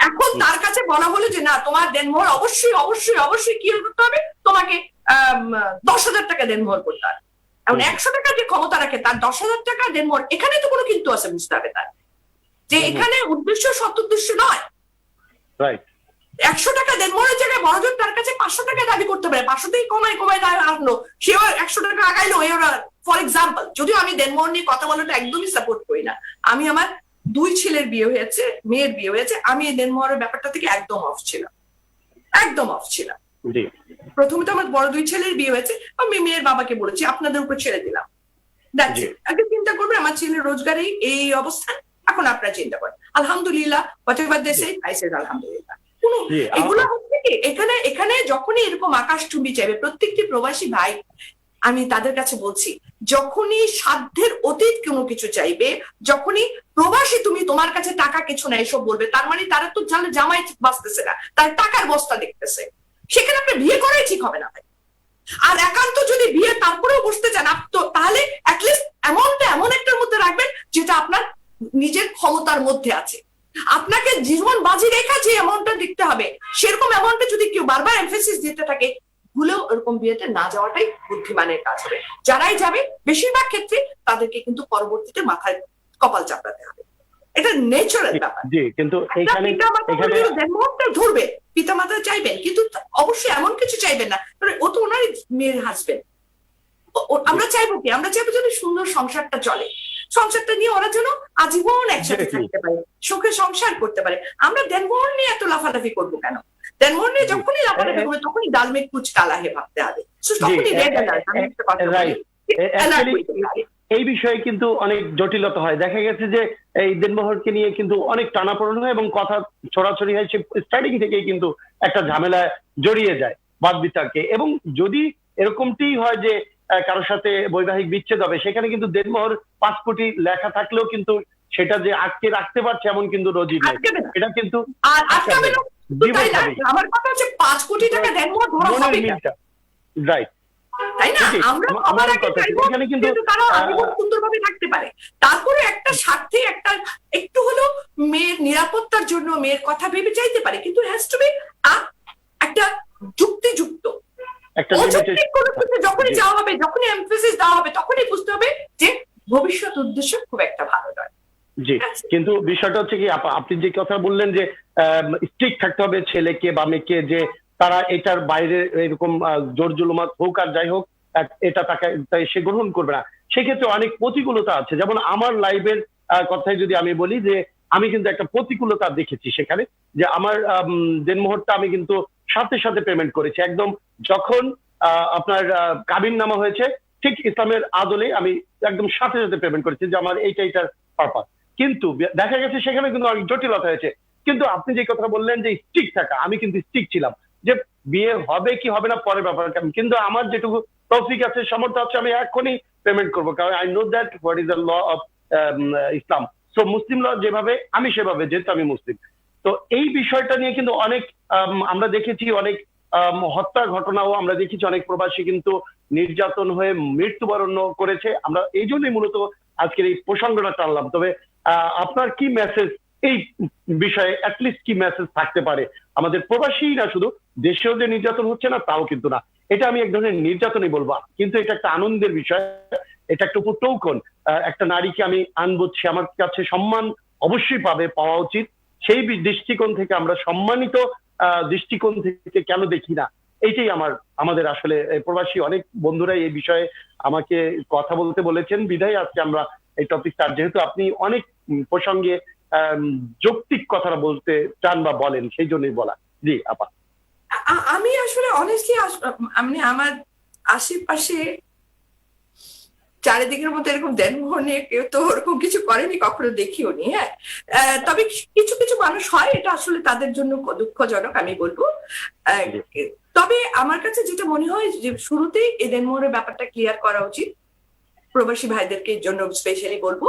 এখন তার কাছে বলা হলো যে না, তোমার দেনমোহর অবশ্যই অবশ্যই অবশ্যই কি করতে হবে, তোমাকে 10,000 টাকা দেনমোহর করতে হবে। এখন 100 টাকা যে ক্ষমতা রাখে, তার 10,000 টাকা দেনমোহর, এখানে তো কোনো কিন্তু আছে, বুঝতে হবে তার যে এখানে উদ্দেশ্য সৎ উদ্দেশ্য নয়। 100 টাকা দেনমোহরের জায়গায় বড়জন তার কাছে 500 টাকা দাবি করতে পারে, 500 থেকে কমায় আনলো, সেও 100 টাকা আগাইলো। ফর এক্সাম্পল, যদিও আমি দেনমোহর নিয়ে কথা বলাটা একদমই সাপোর্ট করি না, আমি আমার 2 ছেলের বিয়ে হয়েছে, মেয়ের বিয়ে হয়েছে, আমি এই দেনমোহরের ব্যাপারটা থেকে একদম অফ ছিলাম। প্রথমে তো আমার বড় 2 ছেলের বিয়ে হয়েছে, আমি মেয়ের বাবাকে বলেছি আপনাদের উপর ছেড়ে দিলাম, আগে চিন্তা করবে, আমার ছেলের রোজগারেই এই অবস্থান, এখন আপনারা চিন্তা করেন। আলহামদুলিল্লাহ, whatever they say, I said আলহামদুলিল্লাহ। এগুলো হচ্ছে কি, এখানে যখনই এরকম আকাশচুম্বী চাইবে প্রত্যেকটি প্রবাসী ভাই, আমি তাদের কাছে বলছি, যখনই সাধ্যের অতীত কোনো কিছু চাইবে, যখনই প্রবাসী তুমি তোমার কাছে টাকা কিছু না এসব বলবে, তার মানে তারা তো জামাই বাঁচতেছে না, তার টাকার বস্তা দেখতেছে, সেখানে আপনি বিয়ে করাই ঠিক হবে না ভাই। আর একান্ত যদি বিয়ে তারপরেও বসতে চান, তাহলে অ্যাটলিস্ট অ্যামাউন্টটা এমন একটার মধ্যে রাখবেন যেটা আপনার নিজের ক্ষমতার মধ্যে আছে। আপনাকে জীবন বাজি রেখা যে অ্যামাউন্টটা দেখতে হবে, সেরকম অ্যামাউন্টে যদি কেউ বারবার এমফেসিস দিতে থাকে, ভুলেও এরকম বিয়েতে না যাওয়াটাই বুদ্ধিমানের কাজ হবে। যারাই যাবে, বেশিরভাগ ক্ষেত্রে তাদেরকে কিন্তু পরবর্তীতে মাথায় কপাল চাপড়াতে হবে, এটা ন্যাচারাল ব্যাপার। কিন্তু দেনমোহরটা ধরবে, পিতামাতা চাইবেন, কিন্তু অবশ্যই এমন কিছু চাইবেন না, ও তো ওনারই মেয়ের হাজবেন্ড। আমরা চাইবো কি, আমরা চাইবো যেন সুন্দর সংসারটা চলে। সংসারটা নিয়ে ওরা যেন আজীবন একসাথে Exactly. থাকতে পারে, সুখে সংসার করতে পারে। আমরা দেনমোহর নিয়ে এত লাফালাফি করবো কেন? দেনমোহর নিয়ে যখনই লাফালাফি করবে তখনই ডাল মে কুচ কালা হে ভাবতে হবে। So তখনই রেড অ্যালার্ট। আমি একটা কথা বলি, Right. অ্যালার্ট Actually, হইতে হবে। এই বিষয়ে কিন্তু অনেক জটিলতা হয়। দেখা গেছে যে এই দেনমোহরকে নিয়ে কিন্তু অনেক টানাপোড়েন হয় এবং কথা ছড়াছড়ি হয়, সে স্টার্টিং থেকেই কিন্তু একটা ঝামেলায় জড়িয়ে যায় বাদ বিতর্কে। এবং যদি এরকমটি হয় যে কারোর সাথে বৈবাহিক বিচ্ছেদ হবে, সেখানে কিন্তু দেনমোহর 5 কোটি লেখা থাকলেও কিন্তু সেটা যে আটকে রাখতে পারছে এমন কিন্তু রোজই নাই। আটকাবে না। এটা কিন্তু আর আটকাবে না শুধু তাই না, দিবস হবে। আমার কথা হচ্ছে 5 কোটি টাকা দেনমোহর ধরা মনের হবে না, মিলটা রাইট। তাই না? ঠিকই। আমরা আমার সবার আগে কথা, চাইবো এখানে কিন্তু, কিন্তু তারা আজীবন সুন্দরভাবে থাকতে পারে। তারপরে একটা স্বার্থে একটা একটু হলেও মেয়ের নিরাপত্তার জন্য মেয়ের কথা ভেবে চাইতে পারে, কিন্তু হ্যাজ টু বি একটা যুক্তিযুক্ত একটা অযৌক্তিক limited- কোনো কিছু যখনই জি। চাওয়া হবে, যখনই এমফেসিস দেওয়া হবে, তখনই বুঝতে হবে যে ভবিষ্যৎ উদ্দেশ্য খুব একটা ভালো নয়। জি, কিন্তু বিষয়টা হচ্ছে কি, আপনি যে কথা বললেন যে স্ট্রিক্ট থাকতে হবে ছেলেকে বা মেয়েকে, যে তারা এটার বাইরে এরকম জোর জুলুমাত হোক আর যাই হোক, এটা তাই সে গ্রহণ করবে না। সেক্ষেত্রে অনেক প্রতিকূলতা আছে। যেমন আমার লাইফের কথাই যদি আমি বলি, যে আমি কিন্তু একটা প্রতিকূলতা দেখেছি সেখানে, যে আমার দেনমোহরটা আমি কিন্তু সাথে সাথে পেমেন্ট করেছি। একদম যখন আপনার কাবিন নামা হয়েছে, ঠিক ইসলামের আদলে আমি একদম সাথে সাথে পেমেন্ট করেছি যে আমার এইটার পারপাস। কিন্তু দেখা গেছে সেখানে কিন্তু অনেক জটিলতা হয়েছে। কিন্তু আপনি যে কথা বললেন যে স্টিক থাকা, আমি কিন্তু স্টিক ছিলাম যে বিয়ে হবে কি হবে না পরের ব্যাপার, কিন্তু আমার যেটুকু তৌফিক আছে, সামর্থ্য আছে, আমি এখনই পেমেন্ট করবো, কারণ I know that what is the law of Islam. So Muslim law যেভাবে, আমি সেভাবে, যেহেতু আমি মুসলিম। তো এই বিষয়টা নিয়ে কিন্তু অনেক আমরা দেখেছি, অনেক হত্যার ঘটনাও আমরা দেখেছি, অনেক প্রবাসী কিন্তু নির্যাতন হয়ে মৃত্যুবরণ করেছে। আমরা এই জন্যই মূলত আজকের এই প্রসঙ্গটা টানলাম। তবে আপনার কি মেসেজ এই বিষয়ে, অ্যাটলিস্ট কি মেসেজ থাকতে পারে আমাদের প্রবাসী, না শুধু দেশেও যে নির্যাতন হচ্ছে না তাও কিন্তু না, এটা আমি এক ধরনের নির্যাতনই বলবো, কিন্তু এটা একটা আনন্দের বিষয়, এটা একটা উপটৌকন। একটা নারীকে আমি আনবো, সে আমার কাছে সম্মান অবশ্যই পাওয়া উচিত। সেই দৃষ্টিকোণ থেকে আমরা সম্মানিত দৃষ্টিকোণ থেকে কেন দেখি না, এইটাই আমাদের আসলে প্রবাসী অনেক বন্ধুরা এই বিষয়ে আমাকে কথা বলতে বলেছেন, বিধায় আজকে আমরা এই টপিকটা, যেহেতু আপনি অনেক প্রসঙ্গে যৌক্তিক কথা বলতে চান বা বলেন, সেই জন্যই বলা। জি আপা। আমি আসলে অনেস্টলি মানে আমার আশেপাশে চারিদিকের মধ্যে এরকম দেনমোহর নিয়ে কেউ তো ওরকম কিছু করেনি, কখনো দেখিও নি। হ্যাঁ, তবে কিছু কিছু মানুষ হয়, এটা আসলে তাদের জন্য দুঃখজনক আমি বলবো। তবে আমার কাছে যেটা মনে হয় যে শুরুতেই এই দেনমোহরের ব্যাপারটা ক্লিয়ার করা উচিত, প্রবাসী ভাইদেরকে জন্য স্পেশালি বলবো।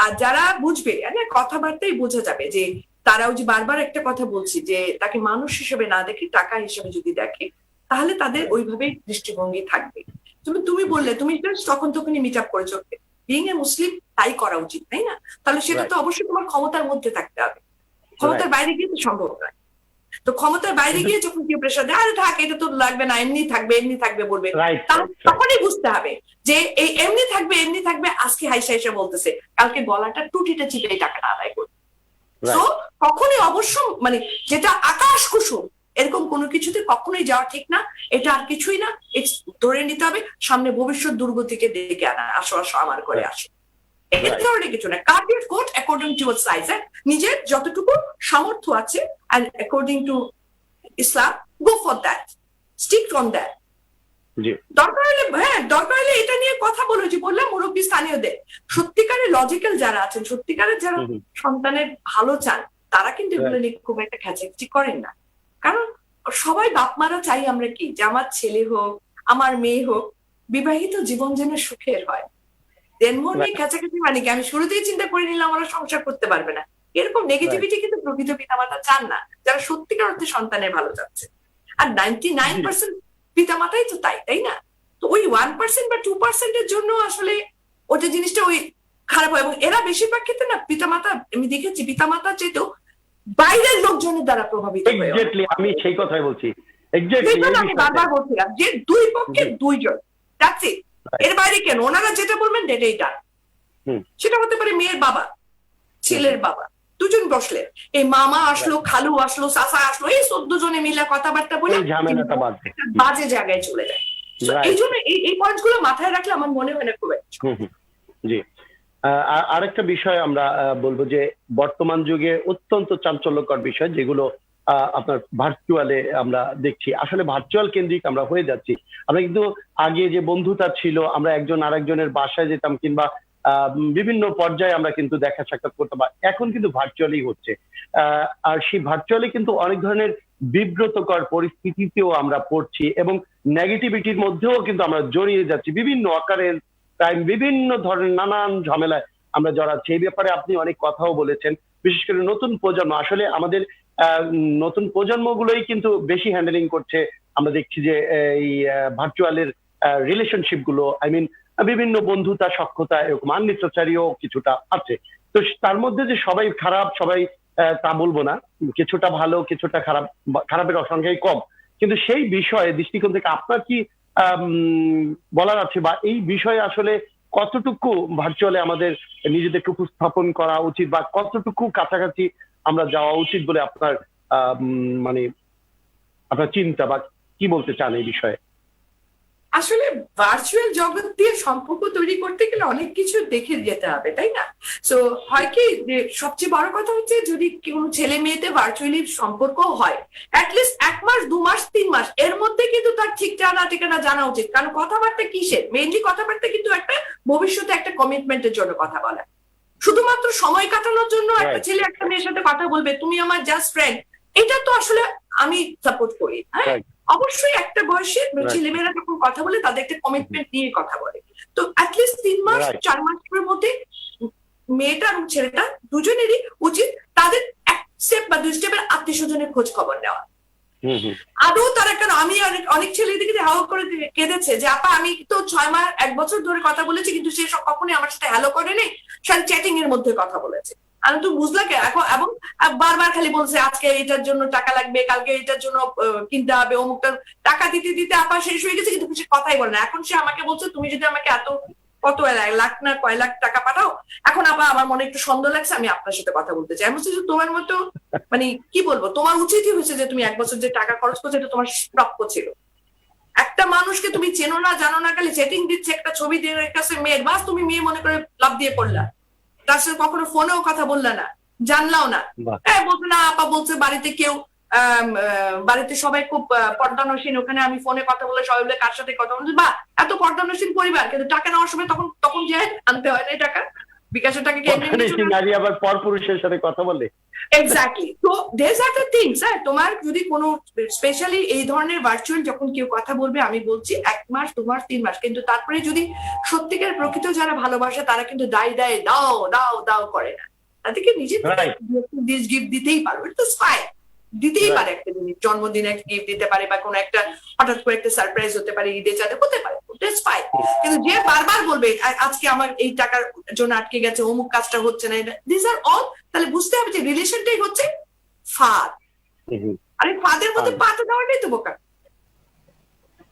আর যারা বুঝবে, কথাবার্তাই বোঝা যাবে যে তারাও যে বারবার একটা কথা বলছি যে তাকে মানুষ হিসেবে না দেখে টাকা হিসেবে যদি দেখে, তাহলে তাদের ওইভাবেই দৃষ্টিভঙ্গি থাকবে। তুমি বললে তুমি তখনই মিট আপ করেছো, বিং এ মুসলিম তাই করা উচিত, তাই না? তাহলে সেটা তো অবশ্যই তোমার ক্ষমতার মধ্যে থাকতে হবে, ক্ষমতার বাইরে গিয়ে তো সম্ভব নয়। তো ক্ষমতার বাইরে গিয়ে যখন কেউ প্রেশার দেয়, আরে থাক, এটা তো লাগবে না, এমনি থাকবে বলবে, তখনই বুঝতে হবে যে এই এমনি থাকবে আজকে হাইসা হাইসা বলতেছে, কালকে গলাটা টুটিটা চিপে টাকাটা আদায় করবে। তো কখনই অবশ্য মানে যেটা আকাশ কুসুম এরকম কোনো কিছুতে কখনোই যাওয়া ঠিক না। এটা আর কিছুই না, ধরে নিতে হবে সামনে ভবিষ্যৎ দুর্গতিকে ডেকে আনা, আসো আমার করে আসো, এর ধরনের কিছু না। Cut your coat according to your size, নিজের যতটুকু সামর্থ্য আছে and according to Islam, go for that, stick on that. দরকার হলে এটা নিয়ে কথা বলো, যে বললাম মুরব্বী স্থানীয়দের, সত্যিকারের লজিক্যাল যারা আছেন, সত্যিকারের যারা সন্তানের ভালো চান, তারা কিন্তু এগুলো নিয়ে খুব একটা খেঁচাখেচি করেন না। কারণ সবাই বাপ মারা চাই আমরা কি, যে আমার ছেলে হোক, আমার মেয়ে হোক, বিবাহিত জীবন যেন সুখের হয়। দেনমোহর নিয়ে খেঁচাখেচি মানে কি, আমি শুরুতেই চিন্তা করে নিলাম ওরা সংসার করতে পারবে না, এরকম নেগেটিভিটি কিন্তু প্রকৃত পিতামাতা চান না, যারা সত্যিকার অর্থে সন্তানের ভালো চাচ্ছে। আর 99% পিতামাতাই তো তাই না? তো ওই 1% বা 2% এর জন্য আসলে ওটা জিনিসটা ওই খারাপ হয়। এবং এরা বেশিরভাগ ক্ষেত্রে না, পিতামাতা আমি দেখেছি, পিতামাতা চেয়েও বাইরের লোকজনের দ্বারা প্রভাবিত হয়। আমি সেই কথাই বলছি, আমি বারবার বলছিলাম যে দুই পক্ষে দুইজন, এর বাইরে কেন, ওনারা যেটা বলবেন এটাই ডান। সেটা হতে পারে মেয়ের বাবা, ছেলের বাবা, দুজন বসলেন, এই মামা আসলো, খালু আসলো, চাচা আসলো, এই 14 জনে মিলে কথাবার্তা বলে বাজে জায়গায় চলে যায়। এই জন্য এই পয়েন্টস গুলো মাথায় রাখলে আমার মনে হয় না খুব জি। আরেকটা বিষয় আমরা বলবো যে বর্তমান যুগে অত্যন্ত চাঞ্চল্যকর বিষয় যেগুলো আপনার ভার্চুয়ালে আমরা দেখছি, আসলে ভার্চুয়াল কেন্দ্রিক আমরা হয়ে যাচ্ছি। আমরা কিন্তু আগে যে বন্ধুতা ছিল, আমরা একজন আরেকজনের বাসায় যেতাম কিংবা বিভিন্ন পর্যায়ে আমরা কিন্তু দেখা সাক্ষাৎ করতাম, এখন কিন্তু ভার্চুয়ালি হচ্ছে। আর সেই ভার্চুয়ালি কিন্তু অনেক ধরনের বিব্রতকর পরিস্থিতিতেও আমরা পড়ছি এবং নেগেটিভিটির মধ্যেও কিন্তু আমরা জড়িয়ে যাচ্ছি, বিভিন্ন আকারে টাইম বিভিন্ন ধরনের নানান ঝামেলায় আমরা জড়াচ্ছি। এই ব্যাপারে আপনি অনেক কথাও বলেছেন, বিশেষ করে নতুন প্রজন্ম, আসলে আমাদের নতুন প্রজন্মগুলোই কিন্তু বেশি হ্যান্ডেলিং করছে। আমরা দেখছি যে এই ভার্চুয়ালের রিলেশনশিপ গুলো, আই মিন বিভিন্ন বন্ধুতা সখ্যতা এরকম আননেসেসারিও কিছুটা আছে। তো তার মধ্যে যে সবাই খারাপ, সবাই তা বলবো না, কিছুটা ভালো কিছুটা খারাপ, খারাপের সংখ্যাই কম। কিন্তু সেই বিষয়ে দৃষ্টিকোণ থেকে আপনার কি বলার আছে, বা এই বিষয়ে আসলে কতটুকু ভার্চুয়ালে আমাদের নিজেদেরকে উপস্থাপন করা উচিত, বা কতটুকু কাছাকাছি আমরা যাওয়া উচিত বলে আপনার মানে আপনার চিন্তা, বা কি বলতে চান এই বিষয়ে? আসলে ভার্চুয়াল জগৎ দিয়ে সম্পর্ক তৈরি করতে গেলে অনেক কিছু দেখে যেতে হবে, তাই না? সো হয় কি যে সবচেয়ে বড় কথা হচ্ছে যদি কোনো ছেলে মেয়েতে ভার্চুয়ালি সম্পর্ক হয়, অ্যাটলিস্ট 1 মাস 2 মাস 3 মাস এর মধ্যে কিন্তু তার ঠিকানা ঠিকানা জানা উচিত। কারণ কথাবার্তা কিসের, মেইনলি কথাবার্তা কিন্তু একটা ভবিষ্যতে একটা কমিটমেন্টের জন্য কথা বলা। শুধুমাত্র সময় কাটানোর জন্য একটা ছেলে একটা মেয়ের সাথে কথা বলবে তুমি আমার জাস্ট ফ্রেন্ড, এটা তো আসলে আমি সাপোর্ট করি। হ্যাঁ, অবশ্যই একটা বয়সে ছেলেমেয়েরা যখন কথা বলে তাদের একটা কমিটমেন্ট নিয়ে কথা বলে। তো অ্যাটলিস্ট 3 মাস 4 মাসের মধ্যে মেয়েটা এবং ছেলেটা দুজনেরই উচিত তাদের 1 স্টেপ বা 2 স্টেপের আত্মীয় স্বজনের খোঁজ খবর নেওয়া। আদৌ তারা কেন, আমি অনেক ছেলে দিকে হাও করে কেঁদেছে যে আপা আমি তো 6 মাস 1 বছর ধরে কথা বলেছি কিন্তু সে সব কখনোই আমার সাথে হ্যালো করেনি, সাথে চ্যাটিং এর মধ্যে কথা বলেছে। আমি তো বুঝলা কে এখন, এবং বারবার খালি বলছে আজকে এটার জন্য টাকা লাগবে, কালকে এটার জন্য কিনতে হবে, অমুকটা টাকা দিতে দিতে আপা শেষ হয়ে গেছে কিন্তু সে কথাই বলে না। এখন সে আমাকে বলছে তুমি যদি আমাকে এত কত লাখ না কয় লাখ টাকা পাঠাও, এখন আপা আমার মনে একটু সন্দেহ লাগছে, আমি আপনার সাথে কথা বলতে চাই। আমি বলছি যে তোমার মতো মানে কি বলবো, তোমার উচিতই হয়েছে যে তুমি 1 বছর যে টাকা খরচ করছো এটা তোমার প্রাপ্য ছিল। একটা মানুষকে তুমি চেনো না জানো না, খালি চ্যাটিং দিচ্ছে, একটা ছবি দিয়ে কাছে মেয়ের বাস তুমি মেয়ে মনে করে লাভ দিয়ে পড়লা, তার সাথে কখনো ফোনেও কথা বললা না, জানলাও না। বলছে না আপা বলছে বাড়িতে কেউ বাড়িতে সবাই খুব পর্দানসীন, ওখানে আমি ফোনে কথা বলে সবাই বলে কার সাথে কথা বলছি, বা এত পর্দানসীন পরিবার, কিন্তু টাকা নেওয়ার সময় তখন যে আনতে হয় না টাকা, বিকাশের টাকা নারী আবার পরপুরুষের সাথে কথা বলে। এক্স্যাক্টলি। তো দেয়ার আর দ্য থিংস, হ্যাঁ তোমার যদি কোনো স্পেশালি এই ধরনের ভার্চুয়াল যখন কেউ কথা বলবে, আমি বলছি 1 মাস 2 মাস 3 মাস, কিন্তু তারপরে যদি সত্যিকার প্রকৃত যারা ভালোবাসে তারা কিন্তু দায় দাও দাও দাও করে না, তাদেরকে নিজে গিফট দিতেই পারো, ইটস ফাইন, দিতেই পারে একটা জিনিস, জন্মদিনে একটা গিফট দিতে পারে, বা কোনো একটা হঠাৎ করে একটা সারপ্রাইজ হতে পারে, ঈদে চাঁদে হতে পারে, ইটস ফাইন। কিন্তু যে বারবার বলবে আজকে আমার এই টাকার জন্য আটকে গেছে, অমুক কাজটা হচ্ছে না, দিস আর অল, তাহলে বুঝতে হবে যে রিলেশনটাই হচ্ছে ফাঁদ। আর এই ফাঁদের মধ্যে পাটা দেওয়াটাই তো বোকা।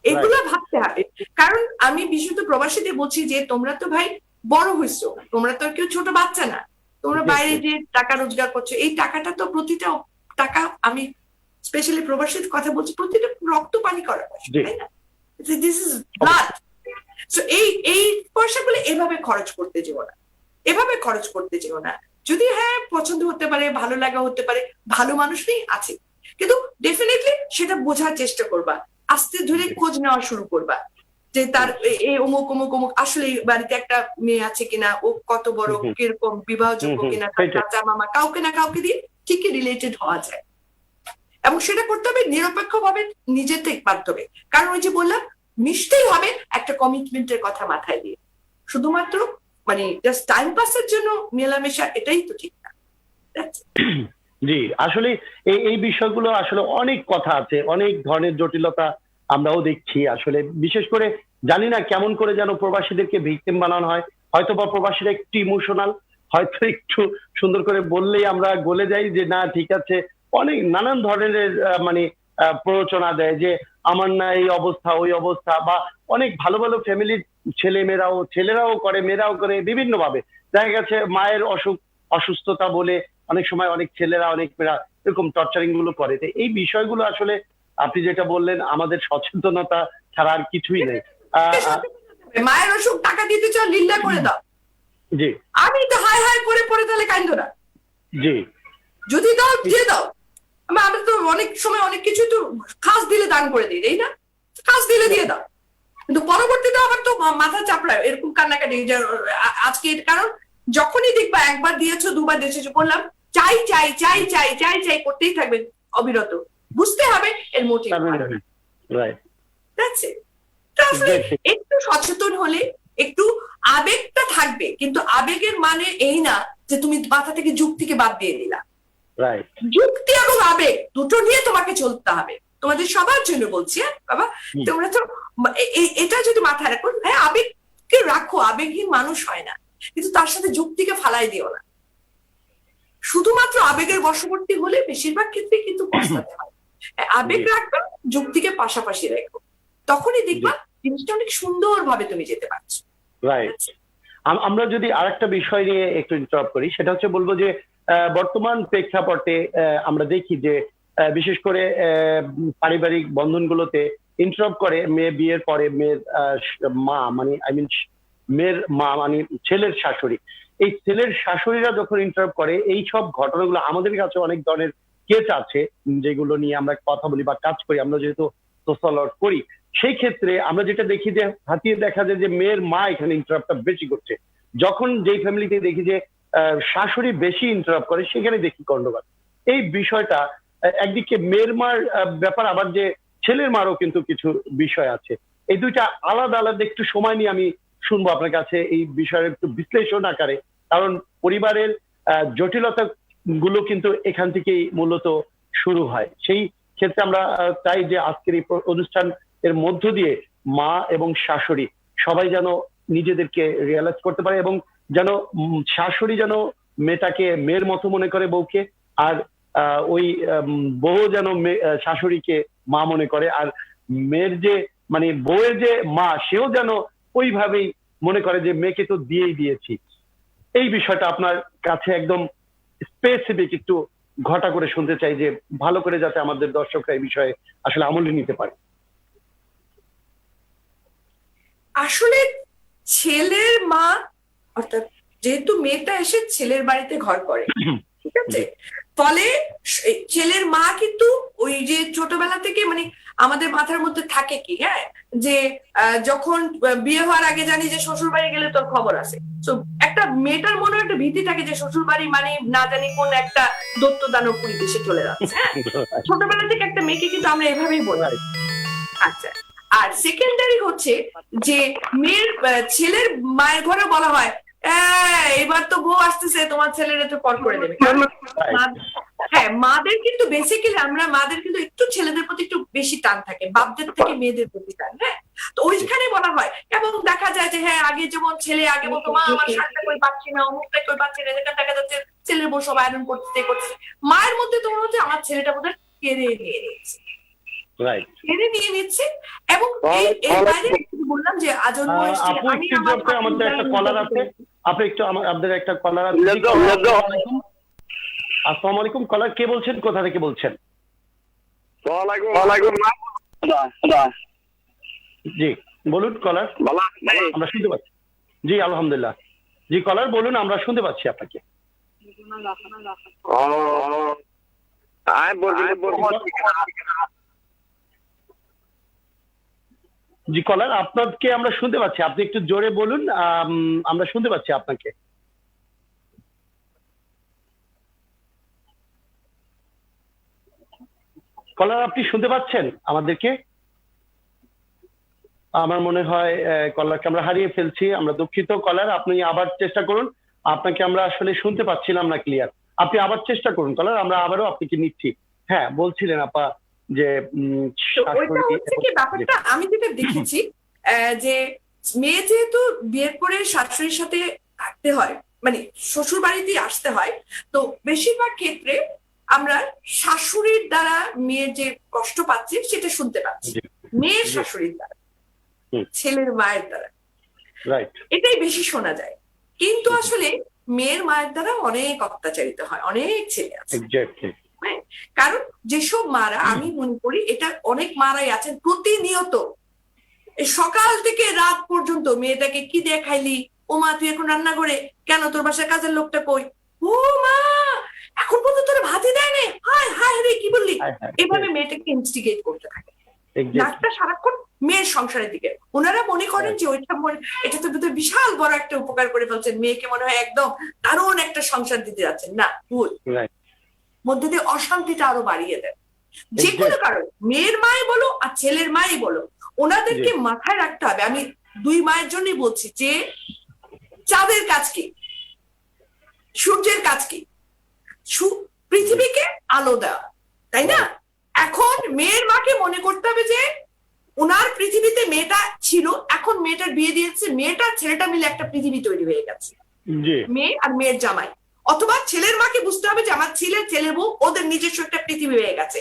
এগুলো ভাবতে হবে। কারণ আমি বিশেষত প্রবাসীদের বলছি যে তোমরা তো ভাই বড় হইছো, তোমরা তো কেউ ছোট বাচ্চা না, তোমরা বাইরে যে টাকা রোজগার করছো, এই টাকাটা তো প্রতিটা টাকা, আমি স্পেশালি প্রবাসীর কথা বলছি, প্রতিটা রক্ত পানি করা পয়সা, তাই না? This is blood. সো এই পয়সাগুলো এভাবে খরচ করতে যেও না, এভাবে খরচ করতে যেও না। যদি হ্যাঁ পছন্দ হতে পারে, ভালো লাগা হতে পারে, ভালো মানুষই আছে, কিন্তু ডেফিনেটলি সেটা বোঝার চেষ্টা করবা, আস্তে ধীরে খোঁজ নেওয়া শুরু করবা যে তার এই অমুক অমুক অমুক আসলে বাড়িতে একটা মেয়ে আছে কিনা, ও কত বড়, কিরকম, বিবাহযোগ্য কিনা, চাচা মামা কাউকে না কাউকে দিয়ে ঠিকই রিলেটেড হওয়া যায়। এবং সেটা করতে হবে নিরপেক্ষ ভাবে, নিজেতে মাধ্যমে। কারণ ওই যে বললাম মিশতেই হবে একটা কমিটমেন্টের কথা মাথায় দিয়ে, শুধুমাত্র মানে জাস্ট টাইম পাসের জন্য মেলামেশা এটাই তো ঠিক না। জি, আসলে এই বিষয়গুলো আসলে অনেক কথা আছে, অনেক ধরনের জটিলতা আমরাও দেখছি। আসলে বিশেষ করে জানি না কেমন করে যেন প্রবাসীদেরকে ভিকটিম বানানো হয়, হয়তো বা প্রবাসীরা একটু ইমোশনাল, হয়তো একটু সুন্দর করে বললেই আমরা গলে যাই যে না ঠিক আছে, অনেক নানান ধরনের মানে প্ররোচনা দেয় যে আমার না এই অবস্থা ওই অবস্থা, বা অনেক ভালো ভালো ফ্যামিলির ছেলেরাও করে, মেয়েরাও করে, বিভিন্ন ভাবে দেখা গেছে মায়ের অসুস্থতা বলে অনেক সময় অনেক ছেলেরা অনেক মেয়েরা এরকম টর্চারিং গুলো করে। এই বিষয়গুলো আসলে আপনি যেটা বললেন, আমাদের সচেতনতা ছাড়া আর কিছুই নেই। মায়ের অসুখ টাকা দিতে চাও, লিল্লা করে দাও, জি আমি তো হাই হাই করে পড়ে তাহলে কাইন্দ না, জি যদি দাও দিয়ে দাও। আমরা তো অনেক সময় অনেক কিছু তো খাস দিলে দান করে দিই, তাই না? খাস দিলে দিয়ে দাও, কিন্তু পরবর্তীতে আবার তো মাথা চাপড়ায় এরকম কান্নাকাটি যে আজকে, কারণ যখনই দেখবা একবার দিয়েছো দুবার দিয়েছো বললাম চাই চাই চাই চাই চাই চাই করতেই থাকবে অবিরত, বুঝতে হবে এর মোটিভ। রাইট আসলে একটু সচেতন হলে একটু আবেগটা থাকবে, কিন্তু আবেগের মানে এই না যে তুমি মাথা থেকে যুক্তিকে বাদ দিয়ে দিলা। রাইট যুক্তি এবং আবেগ দুটো নিয়ে তোমাকে চলতে হবে, তোমাদের সবার জন্য বলছি। হ্যাঁ বাবা, তোমরা তো এটা যদি মাথায় রাখো, হ্যাঁ আবেগকে রাখো, আবেগহীন মানুষ হয় না, কিন্তু তার সাথে যুক্তিকে ফালাই দিও না। শুধুমাত্র আবেগের বশবর্তী হলে বেশিরভাগ ক্ষেত্রে কিন্তু পস্তাতে হয়। আবেগ রাখবে, যুক্তিকে পাশাপাশি রেখো, তখনই দেখবা জিনিসটা অনেক সুন্দর ভাবে তুমি যেতে পারছো। রাইট। আমরা যদি আরেকটা বিষয় নিয়ে একটু ইন্টারাপ্ট করি, সেটা হচ্ছে বলবো যে বর্তমান প্রেক্ষাপটে আমরা দেখি যে বিশেষ করে পারিবারিক বন্ধনগুলোতে ইন্টারাপ্ট করে মেয়ে বিয়ের পরে মেয়ের মা, মানে মেয়ের মা মানে ছেলের শাশুড়ি। এই ছেলের শাশুড়িরা যখন ইন্টারাপ্ট করে, এই সব ঘটনাগুলো আমাদের কাছে অনেক ধরনের কেস আছে যেগুলো নিয়ে আমরা কথা বলি বা কাজ করি, আমরা যেহেতু সোশ্যাল ওয়ার্ক করি। সেই ক্ষেত্রে আমরা যেটা দেখি যে হাতিয়ে দেখা যায় যে মেয়ের মা এখানে ইন্টারাপ্টটা বেশি করছে। যখন যেই ফ্যামিলিতে দেখি যে শাশুড়ি বেশি ইন্টারাপ্ট করে, সেখানে দেখি গন্ডগোল। এই বিষয়টা একদিকে মেয়ের মার ব্যাপার, আবার যে ছেলের মারও কিন্তু কিছু বিষয় আছে। এই দুইটা আলাদা আলাদা একটু সময় নিয়ে আমি শুনবো আপনার কাছে এই বিষয়ের একটু বিশ্লেষণ আকারে, কারণ পরিবারের জটিলতা গুলো কিন্তু এখান থেকেই মূলত শুরু হয়। সেই ক্ষেত্রে আমরা চাই যে আজকের এই অনুষ্ঠান এর মধ্য দিয়ে মা এবং শাশুড়ি সবাই যেন নিজেদেরকে রিয়েলাইজ করতে পারে, এবং যেন শাশুড়ি যেন মেয়েটাকে মেয়ের মতো মনে করে বউকে, আর ওই বউ যেন শাশুড়িকে মা মনে করে, আর মেয়ের যে মানে বউয়ের যে মা, সেও যেন ওইভাবেই মনে করে যে মেয়েকে তো দিয়েই দিয়েছি। এই বিষয়টা আপনার কাছে একদম স্পেসিফিক একটু ঘটা করে শুনতে চাই, যে ভালো করে যাতে আমাদের দর্শকরা এই বিষয়ে আসলে আমলে নিতে পারে। আসলে ছেলের মা, অর্থাৎ যেহেতু মেয়েটা এসে ছেলের বাড়িতে ঘর করে, ঠিক আছে, ফলে ছেলের মা কিন্তু ওই যে ছোটবেলা থেকে মানে আমাদের মাথার মধ্যে থাকে কি, হ্যাঁ, যে যখন বিয়ে হওয়ার আগে জানি যে শ্বশুর বাড়ি গেলে তোর খবর আছে। তো একটা মেয়েটার মনে একটা ভীতি থাকে যে শ্বশুর বাড়ি মানে না জানি কোন একটা দত্ত দানব পরিবেশে চলে যাচ্ছে। হ্যাঁ, ছোটবেলা থেকে একটা মেয়েকে কিন্তু আমরা এভাবেই বলি। আচ্ছা, আর সেকেন্ডারি হচ্ছে যে মেয়ের ছেলের মায়ের ঘরে বলা হয় এবার তো বউ আসতেছে, তোমার ছেলের একটু পর করে দেবে। হ্যাঁ, মাদের কিন্তু বেসিক্যালি আমরা মাদের কিন্তু একটু ছেলেদের প্রতি একটু বেশি টান থাকে বাপদের থেকে মেয়েদের প্রতি টান। হ্যাঁ, তো ওইখানে বলা হয়, এবং দেখা যায় যে হ্যাঁ আগে যেমন ছেলে আগে বলতো মা আমার শার্টটা কই পাচ্ছি না, অমুকটা কই পাচ্ছি না, যেটা দেখা যাচ্ছে ছেলের বউ সব আয়রন করতে করছে, মায়ের মধ্যে তোমার হচ্ছে আমার ছেলেটা বোধহয় কেড়ে নিয়ে নিচ্ছে, কেড়ে নিয়ে নিচ্ছে। এবং এর বাইরে বললাম যে আজন্ম আমাদের একটা কলার আছে, আপনি একটু আমাদের একটা কলার আছে। আসসালামু আলাইকুম, কলার কে বলছেন, কোথা থেকে বলছেন? জি বলুন কলার, আমরা শুনতে পাচ্ছি। জি আলহামদুলিল্লাহ। জি কলার বলুন, আমরা শুনতে পাচ্ছি আপনাকে। জি কলার, আপনাকে আমরা শুনতে পাচ্ছি, আপনি একটু জোরে বলুন, আমরা শুনতে পাচ্ছি আপনাকে। কলার আপনি শুনতে পাচ্ছেন আমাদেরকে? আমার মনে হয় কলারকে আমরা হারিয়ে ফেলছি, আমরা দুঃখিত। কলার আপনি আবার চেষ্টা করুন, আপনাকে আমরা আসলে শুনতে পাচ্ছিলাম না ক্লিয়ার। আপনি আবার চেষ্টা করুন কলার, আমরা আবারও আপনাকে নিচ্ছি। হ্যাঁ বলছিলেন আপা যে ব্যাপারটা আমি যেটা দেখেছি যে মেয়ে যেহেতু বিয়ের পরে শাশুড়ির সাথে থাকতে হয়, মানে শ্বশুর বাড়িতেই আসতে হয়, তো বেশিরভাগ ক্ষেত্রে আমরা শাশুড়ির দ্বারা মেয়ের যে কষ্ট পাচ্ছে সেটা শুনতে পাচ্ছি, মেয়ের শাশুড়ির দ্বারা, ছেলের মায়ের দ্বারা, এটাই বেশি শোনা যায়। কিন্তু আসলে মেয়ের মায়ের দ্বারা অনেক অত্যাচারিত হয় অনেক ছেলে আছে। কারণ যেসব মারা, আমি মনে করি এটা অনেক মারাই আছেন প্রতিনিয়ত সকাল থেকে রাত পর্যন্ত মেয়েটাকে কি দিয়ে খাইলি, ও মা তুই এখন রান্না করে, কেন তোর বাসায় কাজের লোকটা কই, ও মা এখন পর্যন্ত তোর ভাতই দেয় না, হায় হায় রে কি বললি, এভাবে মেয়েটাকে ইনস্টিগেট করতে থাকে। নাকটা সারাক্ষণ মেয়ের সংসারের দিকে। ওনারা মনে করেন যে এটা তো বোধহয় বিশাল বড় একটা উপকার করে ফেলছেন, মেয়েকে মনে হয় একদম দারুণ একটা সংসার দিতে যাচ্ছেন। না, ভুল। মধ্যে দিয়ে অশান্তিটা আরো বাড়িয়ে দেয়। যে কোনো কারণ, মেয়ের মাই বলো আর ছেলের মাই বলো, ওনাদেরকে মাথায় রাখতে হবে। আমি দুই মায়ের জন্যই বলছি যে চাঁদের কাজ কি, সূর্যের কাজ কি, পৃথিবীকে আলো দেওয়া, তাই না? এখন মেয়ের মাকে মনে করতে হবে যে ওনার পৃথিবীতে মেয়েটা ছিল, এখন মেয়েটার বিয়ে দিয়েছে, মেয়েটা ছেলেটা মিলে একটা পৃথিবী তৈরি হয়ে গেছে, মেয়ে আর মেয়ের জামাই। অথবা ছেলের মাকে বুঝতে হবে যে আমার ছেলের বউ ওদের নিজস্ব একটা পৃথিবী হয়ে গেছে,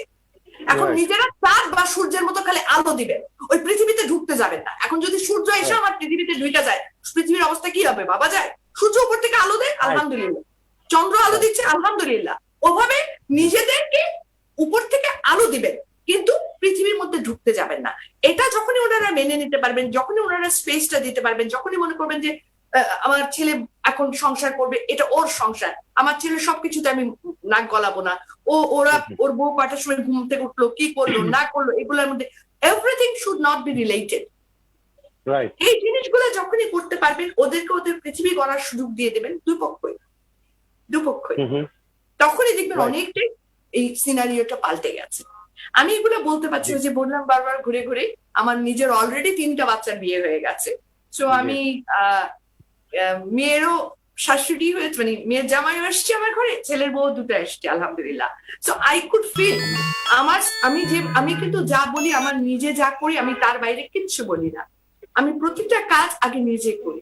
এখন নিজেরা চাঁদ বা সূর্যের মতো খালি আলো দিবেন, ওই পৃথিবীতে ঢুকতে যাবেন না। এখন যদি সূর্য এসে আমার পৃথিবীতে ঢুকে যায়, পৃথিবীর অবস্থা কি হবে বাবা? যায় সূর্য উপর থেকে আলো দেয়, আলহামদুলিল্লাহ, চন্দ্র আলো দিচ্ছে, আলহামদুলিল্লাহ, ওভাবে নিজেদেরকে উপর থেকে আলো দিবেন, কিন্তু পৃথিবীর মধ্যে ঢুকতে যাবেন না। এটা যখনই ওনারা মেনে নিতে পারবেন, যখনই ওনারা স্পেসটা দিতে পারবেন, যখনই মনে করবেন যে আমার ছেলে এখন সংসার করবে, এটা ওর সংসার, আমার ছেলে সবকিছুতে আমি নাক গলাবো না, ওর বউ কয়টার সময় ঘুম থেকে উঠলো, কি করলো না করলো, এগুলোর মধ্যে everything should not be related. এই জিনিসগুলো যখনই করতে পারবেন, ওদেরকে ওদের পৃথিবী গড়ার সুযোগ দিয়ে দেবেন দুপক্ষই, তখনই দেখবেন অনেকটাই এই সিনারিওটা পাল্টে গেছে। আমি এগুলো বলতে পারছি, যে বললাম বারবার ঘুরে ঘুরে, আমার নিজের অলরেডি 3টা বাচ্চার বিয়ে হয়ে গেছে। সো আমি মেয়েরও শাশুড়ি হয়েছে, মানে মেয়ের জামাইও এসছে আমার ঘরে, ছেলের বউ দুটো এসছে, আলহামদুলিল্লাহ। সো আই কুড ফিল আমি কিন্তু যা বলি, আমার নিজে যা করি, আমি তার বাইরে কিচ্ছু বলি না। আমি প্রতিটা কাজ আগে নিজে করি,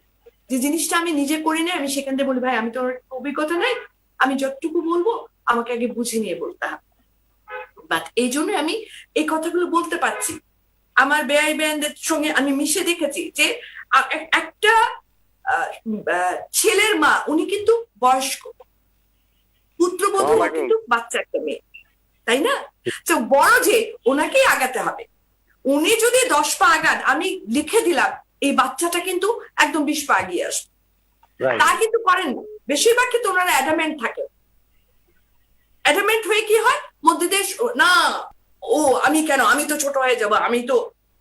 যে জিনিসটা আমি নিজে করি না, আমি সেখান থেকে বলি ভাই আমি তো অভিজ্ঞতা নাই, আমি যতটুকু বলবো আমাকে আগে বুঝে নিয়ে বলতে হবে। বাট এই জন্য আমি এই কথাগুলো বলতে পারছি। আমার বেআই বেয়ানদের সঙ্গে আমি মিশে দেখেছি যে একটা ছেলের মা, উনি কিন্তু বয়স্ক, পুত্রবধূ কিন্তু বাচ্চা একটা মেয়ে, তাই না? তো বড় যে ওনাকেই আগাতে হবে। উনি যদি 10 পা আগান, আমি লিখে দিলাম এই বাচ্চাটা কিন্তু একদম 20 পা এগিয়ে আসবে। তা কিন্তু করেন না, বেশিরভাগ কিন্তু ওনারা অ্যাডামেন্ট থাকে। অ্যাডামেন্ট হয়ে কি হয়, মধ্যে দেশ না, ও আমি কেন, আমি তো ছোট হয়ে যাব,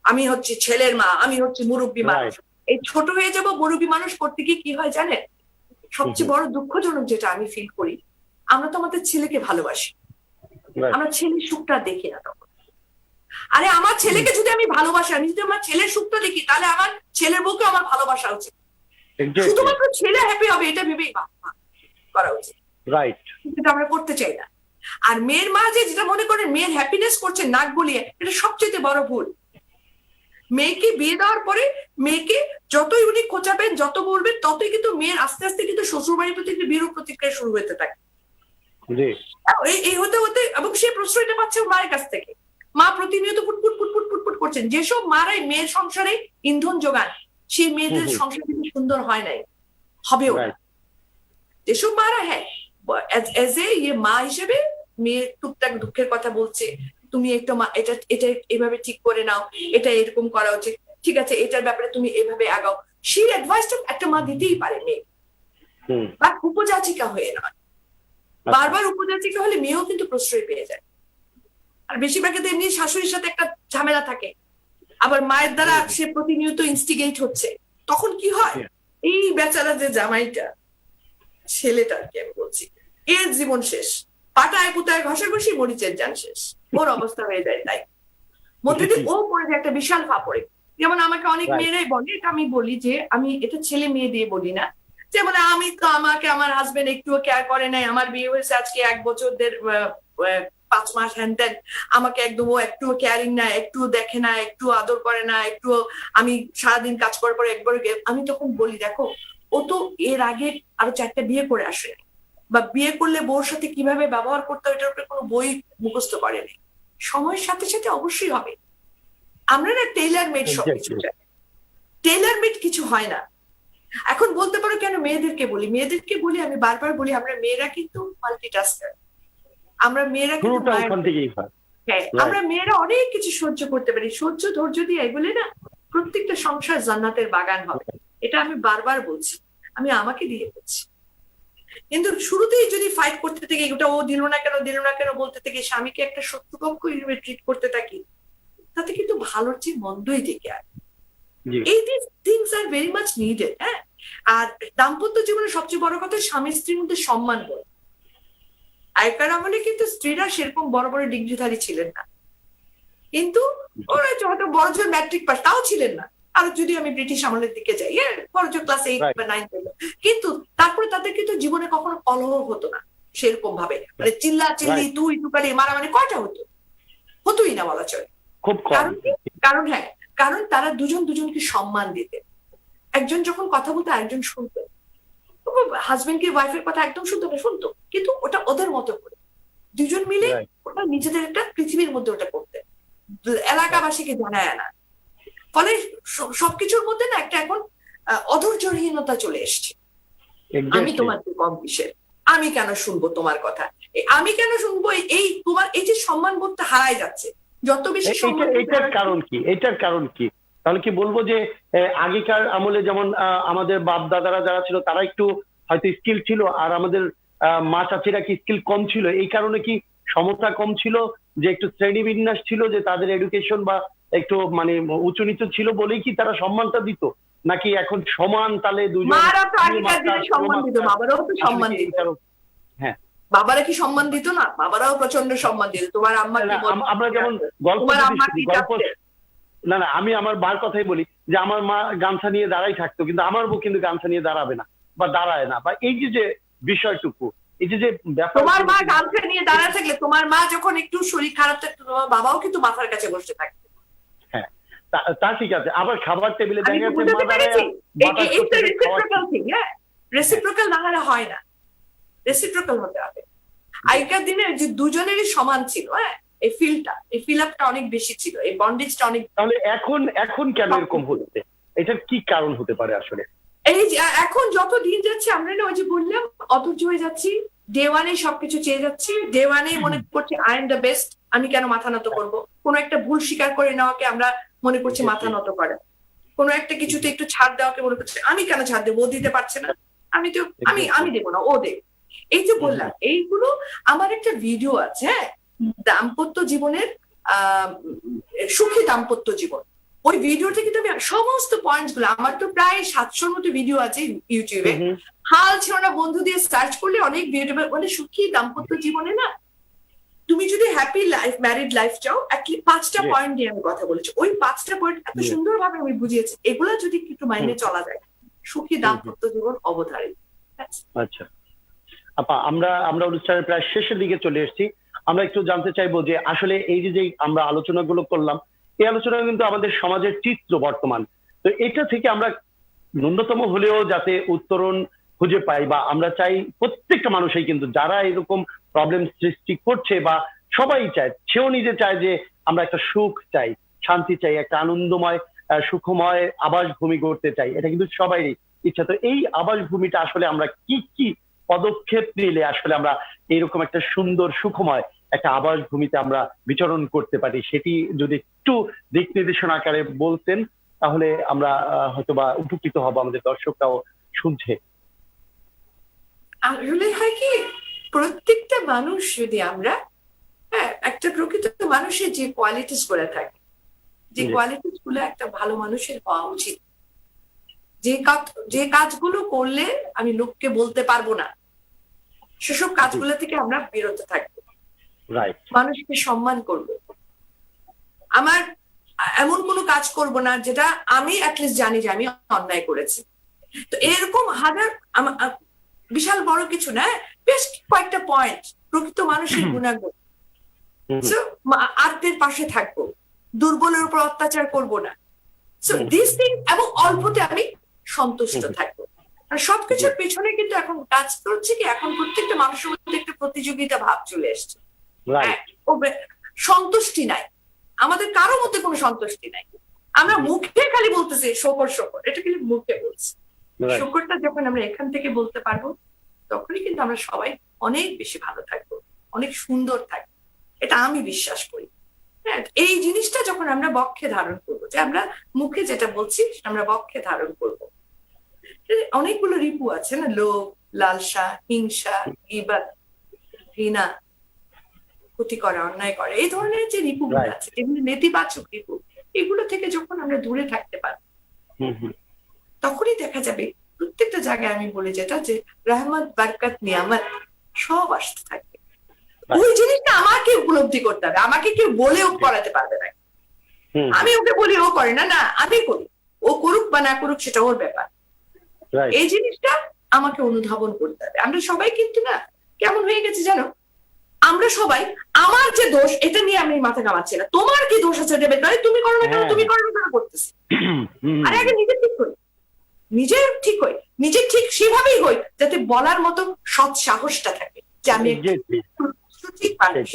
আমি হচ্ছে ছেলের মা, আমি হচ্ছে মুরব্বী মানুষ। এই ছোট হয়ে যাব মুরব্বী মানুষ করতে গিয়ে কি হয় জানেন? সবচেয়ে বড় দুঃখজনক যেটা আমি ফিল করি, আমরা তো আমাদের ছেলেকে ভালোবাসি, আমরা ছেলের সুখটা দেখি না তখন। আরে আমার ছেলেকে যদি আমি ভালোবাসি, আমি যদি আমার ছেলের সুখটা দেখি, তাহলে আমার ছেলের বউকে আমার ভালোবাসা উচিত। শুধুমাত্র ছেলে হ্যাপি হবে এটা ভেবেই করা উচিত, রাইট? কিন্তু আমরা করতে চাই না। আর মেয়ের মা যেটা মনে করেন মেয়ের হ্যাপিনেস করছে নাক গলিয়ে, এটা সবচেয়ে বড় ভুল। মেয়েকে বিয়ে দেওয়ার পরে মেয়েকে যতই উনি খোঁচাবেন, যত বলবেন, ততই কিন্তু মেয়ের আস্তে আস্তে কিন্তু শ্বশুর বাড়ির প্রতি বিরূপ প্রতিক্রিয়া শুরু হতে থাকে। এই হতে হতে, এবং সে প্রশ্রয়টা পাচ্ছে মায়ের কাছ থেকে। মা প্রতিনিয়ত ফুটফুট ফুটফুট ফুটফুট করছেন। যেসব মারাই মেয়ের সংসারে ইন্ধন যোগান, সেই মেয়েদের সংসার কিন্তু সুন্দর হয় নাই, হবেও না। যেসব মারা, হ্যাঁ, এজ এ মা হিসেবে মেয়ে টুকটাক দুঃখের কথা বলছে, তুমি একটু এটা এভাবে ঠিক করে নাও, এটা এরকম করা উচিত, ঠিক আছে, এটার ব্যাপারে তুমি এভাবে আগাও, সেই অ্যাডভাইসটা একটা মা দিতেই পারে মেয়ে। বা উপযাচিকা হয়ে নয়, বারবার উপযাচিকা হলে মেয়েও কিন্তু প্রশ্রয় পেয়ে যায়। আর বেশিরভাগ এমনি শাশুড়ির সাথে একটা ঝামেলা থাকে, আবার মায়ের দ্বারা সে প্রতিনিয়ত ইনস্টিগেট হচ্ছে, তখন কি হয়, এই বেচারা যে জামাইটা, ছেলেটার কি আমি বলছি, এর জীবন শেষ, পাটায় পুতায় ঘষাঘষি মরিচের যান শেষ, ওর অবস্থা হয়ে যায়। তাই মধ্যে দিয়ে ও পড়ে যায় একটা বিশাল ফাপড়ে। যেমন আমাকে অনেক মেয়েরাই বলে, এটা আমি বলি যে আমি এটা ছেলে মেয়ে দিয়ে বলি না, যেমন আমি তো, আমাকে আমার হাজবেন্ড একটুও কেয়ার করে নাই, আমার বিয়ে হয়েছে আজকে 1 বছর 5 মাস, হ্যান ত্যান, আমাকে একদম ও একটুও কেয়ারিং না, একটু দেখে না, একটু আদর করে না, একটু, আমি সারাদিন কাজ করার পরে একবার, আমি তখন বলি দেখো, ও তো এর আগে আরো 4টা বিয়ে করে আসে, বা বিয়ে করলে বউর সাথে কিভাবে ব্যবহার করতে হয় এটার উপরে কোনো বই মুখস্থ করেনি। সময়ের সাথে সাথে অবশ্যই হবে। আমরা না টেইলার মেড সবকিছু চাই, টেইলার মেড কিছু হয় না। এখন বলতে পারো কেন মেয়েদেরকে বলি, আমি বারবার বলি, আমরা মেয়েরা কিন্তু মাল্টিটাস্কার, আমরা মেয়েরা কিন্তু, হ্যাঁ, আমরা মেয়েরা অনেক কিছু সহ্য করতে পারি, সহ্য ধৈর্য দিয়ে এগুলো না প্রত্যেকটা সংসার জান্নাতের বাগান হবে, এটা আমি বারবার বলছি। আমি আমাকে দিয়ে করছি। কিন্তু শুরুতেই যদি ফাইট করতে থাকি, ওটা ও দিল না কেন বলতে থাকি, স্বামীকে একটা শত্রুপক্ষ হিসেবে ট্রিট করতে থাকি, তাতে কিন্তু ভালোর চেয়ে মন্দই ডেকে আয়। এই things are very much needed. হ্যাঁ, আর দাম্পত্য জীবনে সবচেয়ে বড় কথা স্বামী স্ত্রীর মধ্যে সম্মান বোধ। আগেকার আমলে কিন্তু স্ত্রীরা সেরকম বড় বড় ডিগ্রিধারী ছিলেন না, কিন্তু ওরা হয়তো বড় জোর ম্যাট্রিক পাস তাও ছিলেন না। আর যদি আমি ব্রিটিশ আমলের দিকে যাই, বড় জোর ক্লাস 8 বা 9 পেল, কিন্তু তারপরে তাদের কিন্তু জীবনে কখনো কলহ হতো না সেরকম ভাবে, মানে চিল্লা চিল্লি তুই টুকারি মারামারি কয়টা হতোই না বলা চলে। খুব কারণ কারণ তারা দুজন দুজনকে সম্মান দিতেন। একজন যখন কথা বলতো একজন শুনতো, হাজবেন্ড কি ওয়াইফের কথা একদম শুনতো, কিন্তু ওটা ওদের মতো করে দুজন মিলে ওটা নিজেদের একটা পৃথিবীর মধ্যে ওটা করতে, এলাকাবাসীকে জানায় না। ফলে সবকিছুর মধ্যে না একটা এখন অধৈর্যহীনতা চলে এসছে। আমি তোমার চেয়ে কম কিসের, আমি কেন শুনবো তোমার কথা, আমি কেন শুনবো, এই তোমার এই যে সম্মান বোধটা হারায় যাচ্ছে। যত বেশি সম্মান, এটার কারণ কি তাহলে কি বলবো যে আগেকার আমলে যেমন আমাদের বাপ দাদারা যারা ছিল তারা একটু হয়তো স্কিল ছিল, আর আমাদের মা চাচিরা কি স্কিল কম ছিল, এই কারণে কি সমতা কম ছিল, যে একটু শ্রেণী বিন্যাস ছিল, যে তাদের এডুকেশন বা একটু মানে উঁচু নিচু ছিল বলেই কি তারা সম্মানটা দিত, নাকি এখন সমান তালে দুজন? মারা তো আগেকার দিনে সম্মান দিত, বাবারাও তো সম্মান দিত। হ্যাঁ, বাবারা কি সম্মান দিত না? বাবারাও প্রচন্ড সম্মান দিত। তোমার আম্মা কি, আমরা যেমন গল্প, না আমি আমার মার কথাই বলি যে আমার মা গামছা নিয়ে দাঁড়াই থাকতো, কিন্তু আমার বউ কিন্তু গামছা নিয়ে দাঁড়াবে না বা দাঁড়ায় না, বা এই যে বিষয়টুকু, এই যে ব্যাপার। তোমার মা গামছা নিয়ে দাঁড়ায় থাকলে, তোমার মা যখন একটু শরীর খারাপ থাকতো, তোমার বাবাও কিন্তু মাথার কাছে বসে থাকতো। হ্যাঁ, তা ঠিক আছে। আবার খাবার টেবিলে দেখা যাচ্ছে রেসিপ্রোকাল না হলে হয় না, রেসিপ্রোকাল হতে হবে। আগেকার দিনে যে দুজনেরই সমান ছিল, এই ফিল আপটা অনেক বেশি ছিল, এই বন্ডেজটা অনেক। তাহলে এখন কেন এরকম হচ্ছে? এটার কি কারণ হতে পারে আসলে? এই যে এখন যত দিন যাচ্ছে আমরা না, ওই যে বললাম, অধৈর্য হয়ে যাচ্ছি, ডে ওয়ানে সবকিছু চেয়ে যাচ্ছি, ডে ওয়ানে মনে করছি আই এম দ্য বেস্ট, আমি কেন মাথা নত করবো। কোনো একটা ভুল স্বীকার করে নেওয়াকে আমরা মনে করছি মাথা নত করা, কোনো একটা কিছুতে একটু ছাড় দেওয়াকে মনে করছি আমি কেন ছাড় দেবো, ও দিতে পারছে না, আমি দেবো না, ও দেব। এই যে বললাম, এইগুলো আমার একটা ভিডিও আছে, হ্যাঁ, দাম্পত্য জীবনের সুখী দাম্পত্য জীবন। ওই ভিডিওতে কিন্তু আমি সমস্ত পয়েন্টস গুলো, আমার তো প্রায় 700-র মতো ভিডিও আছে ইউটিউবে, হাল ছিল না বন্ধু দিয়ে সার্চ করলে অনেক ভিডিও, মানে সুখী দাম্পত্য জীবনে না, তুমি যদি হ্যাপি লাইফ, ম্যারিড লাইফ চাও, অ্যাটলিস্ট 5টা পয়েন্ট নিয়ে আমি কথা বলেছি। ওই 5টা পয়েন্ট এত সুন্দরভাবে আমি বুঝিয়েছি, এগুলা যদি একটু মাইনে চলা যায়, সুখী দাম্পত্য জীবন অবধারিত। আচ্ছা আপা, আমরা অনুষ্ঠানের প্রায় শেষের দিকে চলে এসেছি। আমরা একটু জানতে চাইবো যে আসলে এই যে আমরা আলোচনাগুলো করলাম, এই আলোচনা কিন্তু আমাদের সমাজের চিত্র বর্তমান, তো এটা থেকে আমরা ন্যূনতম হলেও যাতে উত্তরণ খুঁজে পাই, বা আমরা চাই প্রত্যেকটা মানুষই কিন্তু যারা এরকম প্রবলেম সৃষ্টি করছে, বা সবাই চায়, সেও নিজে চায় যে আমরা একটা সুখ চাই, শান্তি চাই, একটা আনন্দময় সুখময় আবাস ভূমি গড়তে চাই, এটা কিন্তু সবারই ইচ্ছা। তো এই আবাস ভূমিটা আসলে আমরা কি পদক্ষেপ নিলে আসলে আমরা এইরকম একটা সুন্দর সুখময় একটা আবাস ভূমিতে আমরা বিচরণ করতে পারি, সেটি যদি একটু দিক নির্দেশনা আকারে বলতেন তাহলে আমরা হয়তোবা উপকৃত হব, আমাদের দর্শকরাও শুনছে। আসলে হয় কি, প্রত্যেকটা মানুষ যদি আমরা, একটা প্রকৃত মানুষের যে কোয়ালিটিস গুলো থাকে, যে কোয়ালিটিস গুলো একটা ভালো মানুষের হওয়া উচিত, যে কাজগুলো করলে আমি লোককে বলতে পারবো না, সেসব কাজগুলো থেকে আমরা বিরত থাকবো, মানুষকে সম্মান করব, আমার এমন কোনো কাজ করব না যেটা আমি অ্যাটলিস্ট জানি যে আমি অন্যায় করেছি। তো এরকম হাজার, বিশাল বড় কিছু না, বেশ কয়েকটা পয়েন্ট, প্রকৃত মানুষের গুণাগুণ। আত্মের পাশে থাকবো, দুর্বলের উপর অত্যাচার করব না, দিস থিং, এবং অল্পতে আমি সন্তুষ্ট থাকবো। সবকিছুর পিছনে কিন্তু এখন কাজ করছে কি, এখন প্রত্যেকটা মানুষের মধ্যে একটা প্রতিযোগিতা ভাব চলে এসছে, সন্তুষ্টি নাই, আমাদের কারো মধ্যে কোনো সন্তুষ্টি নাই। আমরা মুখে খালি বলতেছি শকর, এটা কিন্তু মুখে বলছি। শকরটা যখন আমরা এখান থেকে বলতে পারবো, তখনই কিন্তু আমরা সবাই অনেক বেশি ভালো থাকবো, অনেক সুন্দর থাকবো, এটা আমি বিশ্বাস করি। হ্যাঁ, এই জিনিসটা যখন আমরা বক্ষে ধারণ করবো, যে আমরা মুখে যেটা বলছি সেটা আমরা বক্ষে ধারণ করবো, অনেকগুলো রিপু আছে না, লোভ, লালসা, হিংসা, গীবত, ঘৃণা, ক্ষতি করা, অন্যায় করা, এই ধরনের যে রিপুগুলো Right. আছে, যেগুলো নেতিবাচক রিপু, এগুলো থেকে যখন আমরা দূরে থাকতে পারবো, তখনই দেখা যাবে প্রত্যেকটা জায়গায় আমি বলে যেটা যে রহমত, বরকত, নিয়ামত সব আসতে থাকবে। ওই জিনিসটা আমাকে উপলব্ধি করতে হবে, আমাকে কেউ বলেও করাতে পারবে না। আমি ওকে বলি, ও করে না, না আমি করি, ও করুক বা না করুক সেটা ওর ব্যাপার। Right. এই জিনিসটা আমাকে অনুধাবন করতে হবে। আমরা সবাই কিন্তু না কেমন হয়ে গেছে জানো, আমরা সবাই আমার যে দোষ এটা নিয়ে আমি মাথা কামাচ্ছি না, তোমার কি দোষ আছে দেবে, তুমি করো না কেন, তুমি করো না কেন করতেছি। আরে আগে নিজে ঠিক করি, নিজে ঠিক হই, নিজে ঠিক সেভাবেই হই যাতে বলার মতো সৎ সাহসটা থাকে যে আমি সঠিক মানুষ,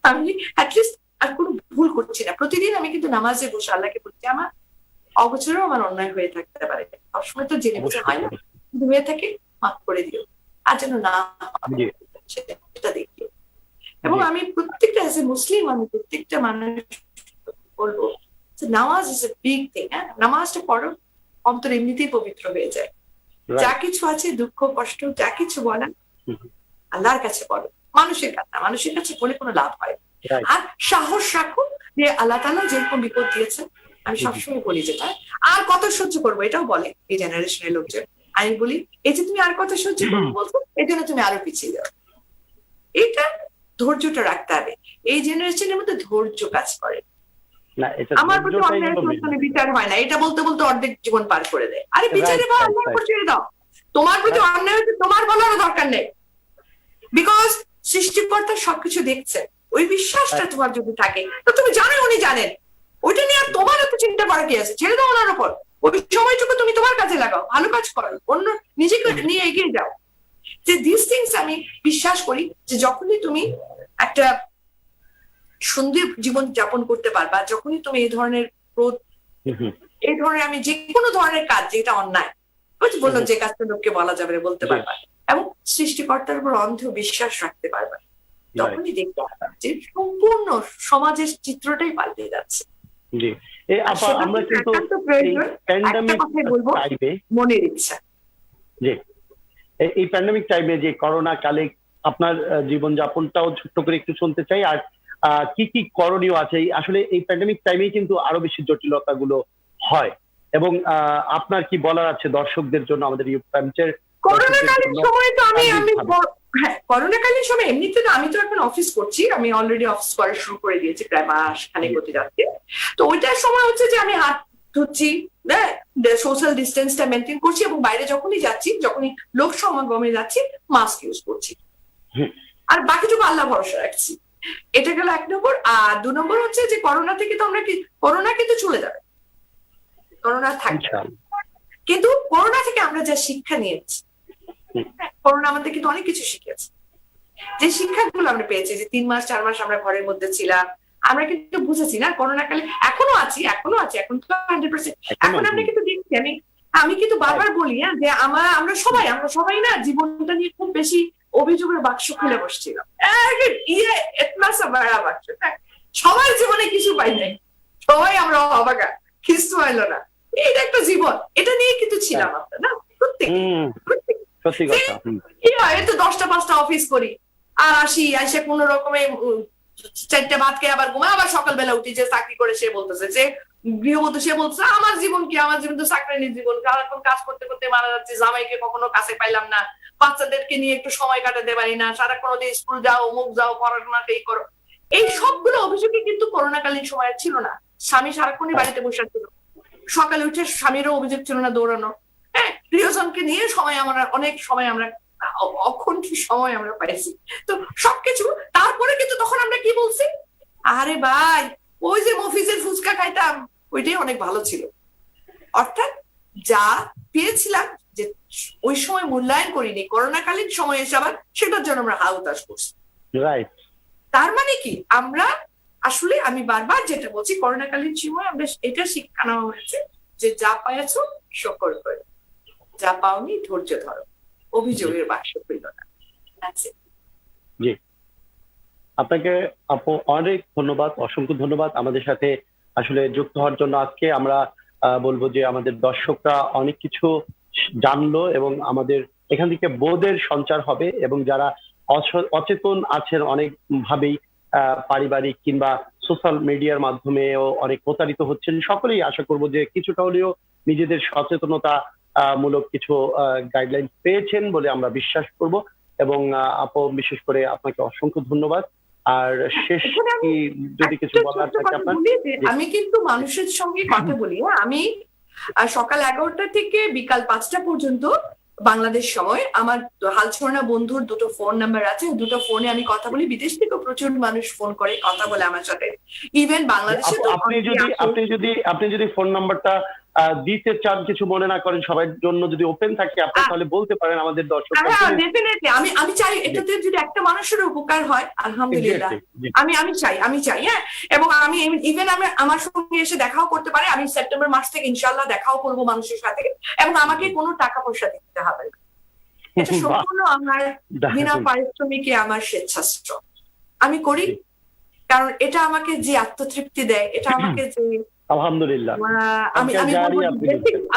আমি অ্যাটলিস্ট আর কোনো ভুল করছি না। প্রতিদিন আমি কিন্তু নামাজে বসে আল্লাহকে বলছি, আমার অগোচরেও আমার অন্যায় হয়ে থাকতে পারে, সবসময় তো জেনে বুঝে হয় না, কিন্তু হয়ে থাকে মাফ করে দিও, আর যেন না হয় সেটা দেখি। এবং আমি প্রত্যেকটা এজ এ মুসলিম, আমি প্রত্যেকটা মানুষ বলবো যে নামাজ ইজ এ বিগ থিং। হ্যাঁ, নামাজটা পড়ো, অন্তর এমনিতেই পবিত্র হয়ে যায়। যা কিছু আছে, দুঃখ কষ্ট যা কিছু বলার আল্লাহর কাছে বলো, মানুষের কাছে বলে কোনো লাভ হয়। আর সাহস রাখো যে আল্লাহ তাআলা যেরকম বিপদ দিয়েছেন, আমি সবসময় বলি যেটা, আর কত সহ্য করবো, এটাও বলে এই জেনারেশনের লোকজন। আমি বলি, এই যে তুমি আর কত সহ্য করবো বলছো, এই জন্য তুমি আরো পিছিয়ে যাও। এটা ধৈর্যটা রাখতে হবে, এই জেনারেশনের মধ্যে ধৈর্য কাজ করে। আমার প্রতি অন্যায় বিচার হয় না, এটা বলতে বলতে অর্ধেক জীবন পার করে দেয়। আরে বিচারে বা আল্লাহর উপর ছেড়ে দাও, তোমার প্রতি অন্যায় হচ্ছে তোমার বলারও দরকার নেই, বিকজ সৃষ্টিকর্তা সবকিছু দেখছে। ওই বিশ্বাসটা তোমার যদি থাকে তো তুমি জানো উনি জানেন, ওইটা নিয়ে আর তোমার এত চিন্তা করা কি আছে, ছেড়ে দাও ওনার উপর। ওই সময়টুকু তুমি তোমার কাজে লাগাও, ভালো কাজ করো, অন্য নিজেকে নিয়ে এগিয়ে যাও। যে দিস থিংস আমি বিশ্বাস করি যে যখনই তুমি একটা সুন্দর জীবন যাপন করতে পারবা, যখনই তুমি এই ধরনের আমি যে কোনো ধরনের কাজ যেটা অন্যায়, বললাম যে কাজটা লোককে বলা যাবে না, বলতে পারবা, এবং সৃষ্টিকর্তার উপর অন্ধ বিশ্বাস রাখতে পারবা, তখনই দেখতে পারবা যে সম্পূর্ণ সমাজের চিত্রটাই পাল্টে যাচ্ছে। আমরা কিন্তু বলবো মনের ইচ্ছা। এই প্যান্ডেমিক টাইমে যে করোনা কালে আপনার জীবনযাপনটাও ছোট্ট করে একটু শুনতে চাই, আর কি কি করণীয় আছে। আসলে এই প্যান্ডেমিক টাইমেই কিন্তু আরো বেশি জটিলতা গুলো হয়, এবং আপনার কি বলার আছে দর্শকদের জন্য, আমাদের ইউথ টাইমসের করোনাকালীন সময় তো করোনাকালীন সময় এমনিতে তো আমি তো এখন অফিস করছি, আমি অলরেডি অফিস করা শুরু করে দিয়েছি, প্রায় মাস খানেক হতে যাচ্ছে। তো ওইটার সময় হচ্ছে যে আমি হাত ধুচ্ছি, সোশ্যাল ডিস্টেন্সটা মেনটেন করছি, এবং বাইরে যখনই যাচ্ছি, যখনই লোক সমাগমে যাচ্ছি, মাস্ক ইউজ করছি, আর বাকিটুকু আল্লাহ ভরসা রাখছি। এটা গেল 1 নম্বর। আর 2 নম্বর হচ্ছে যে করোনা থেকে তো আমরা করোনা কিন্তু চলে যাবে, করোনা থাকবে, কিন্তু করোনা থেকে আমরা যা শিক্ষা নিয়েছি, করোনা আমাদের কিন্তু অনেক কিছু শিখেছে। যে শিক্ষাগুলো আমরা পেয়েছি, যে 3 মাস 4 মাস আমরা ঘরের মধ্যে ছিলাম, আমরা কিন্তু বুঝেছি না করোনাকালে, এখনো আছি, এখন তো 100%। এখন আমরা কিন্তু দেখছি, আমি কিন্তু বারবার বলি যে আমরা সবাই না জীবনটা নিয়ে খুব বেশি অভিযোগের বাক্স খুলে বসছিলাম, সবার জীবনে কিছু পাই নাই, সবাই আমরা অবাকা, কিছু হইলো না, এটা একটা জীবন, এটা নিয়ে কিন্তু ছিলাম আমরা না প্রত্যেক কি হয়, তো 10টা 5টা অফিস করি, আর আসে কোনো রকমে 4টে ভাত খেয়ে আবার ঘুমায়, আবার সকালবেলা উঠি, যে চাকরি করে সে বলতেছে, যে গৃহবধূ সে বলছে আমার জীবন কি, আমার জীবন তো চাকরির জীবন, সারাক্ষণ কাজ করতে করতে মারা যাচ্ছে, জামাইকে কখনো কাছে পাইলাম না, বাচ্চাদেরকে নিয়ে একটু সময় কাটাতে পারি না, সারাক্ষণ ওদের স্কুল যাও, অমুক যাও, পড়াশোনা এই করো। এই সবগুলো অভিযোগই কিন্তু করোনাকালীন সময় ছিল না। স্বামী সারাক্ষণই বাড়িতে বসে ছিল, সকালে উঠে স্বামীরও অভিযোগ ছিল না দৌড়ানো, হ্যাঁ, প্রিয়জনকে নিয়ে অনেক সময় আমরা অক্ষণ সময় আমরা পাইছি। তো সবকিছু তারপরে কিন্তু তখন আমরা কি বলছি, আরে ভাই ওই যে মফিজের ফুচকা খাইতাম, ওইটাই অনেক ভালো ছিল। অর্থাৎ যা পেয়েছিলাম, যে ওই সময় মূল্যায়ন করিনি, করোনাকালীন সময় এসে আবার সেটার জন্য আমরা হাউতাশ করছি। তার মানে কি, আমরা আসলে আমি বারবার যেটা বলছি, করোনাকালীন সময় আমরা এটা শিক্ষা নেওয়া হয়েছে যে যা পাইছো শকর করো, যা পাওনি ধৈর্য ধরো, অভিযোগের বাক্স হইল না। জি, আপনাকে আপু অনেক ধন্যবাদ, অসংখ্য ধন্যবাদ আমাদের সাথে আসলে যুক্ত হওয়ার জন্য। আজকে আমরা বলবো যে আমাদের দর্শকরা অনেক কিছু জানলো এবং আমাদের এখান থেকে বোধের সঞ্চার হবে, এবং যারা অচেতন আছেন অনেক ভাবেই পারিবারিক কিংবা সোশ্যাল মিডিয়ার মাধ্যমেও অনেক প্রতারিত হচ্ছেন, সকলেই আশা করব যে কিছুটা হলেও নিজেদের সচেতনতা মূলক কিছু গাইডলাইন পেয়েছেন বলে আমরা বিশ্বাস করব। এবং আপু, বিশেষ করে আপনাকে অসংখ্য ধন্যবাদ। আর শেষ কি যদি কিছু বলার থাকে আপনার? আমি কিন্তু মানুষের সঙ্গে কথা বলি, হ্যাঁ। আমি সকাল 11টা থেকে বিকাল 5টা পর্যন্ত বাংলাদেশ সময় আমার হালছড়না বন্ধুর দুটো ফোন নাম্বার আছে, দুটো ফোনে আমি কথা বলি। বিদেশ থেকেও প্রচুর মানুষ ফোন করে কথা বলে আমার সাথে, ইভেন বাংলাদেশে তো আপনি যদি ফোন নাম্বারটা দিতে চান, কিছু মনে না করেন, সবার জন্য যদি ওপেন থাকে আপনি তাহলে বলতে পারেন আমাদের দর্শক। হ্যাঁ, ডেফিনেটলি আমি চাই এটাতে যদি একটা মানুষের উপকার হয়, আলহামদুলিল্লাহ। আমি চাই হ্যাঁ। এবং আমি ইভেন আমার সঙ্গে এসে দেখাও করতে পারে। আমি সেপ্টেম্বর মাস থেকে ইনশাআল্লাহ দেখাও করবো মানুষের সাথে, এবং আমাকে কোনো টাকা পয়সা দিতে হবে না। এটা সম্পূর্ণ আমার বিনা পারিশ্রমিকে আমার স্বেচ্ছাশ্রম আমি করি, কারণ এটা আমাকে যে আত্মতৃপ্তি দেয়, এটা আমাকে যে আলহামদুলিল্লাহ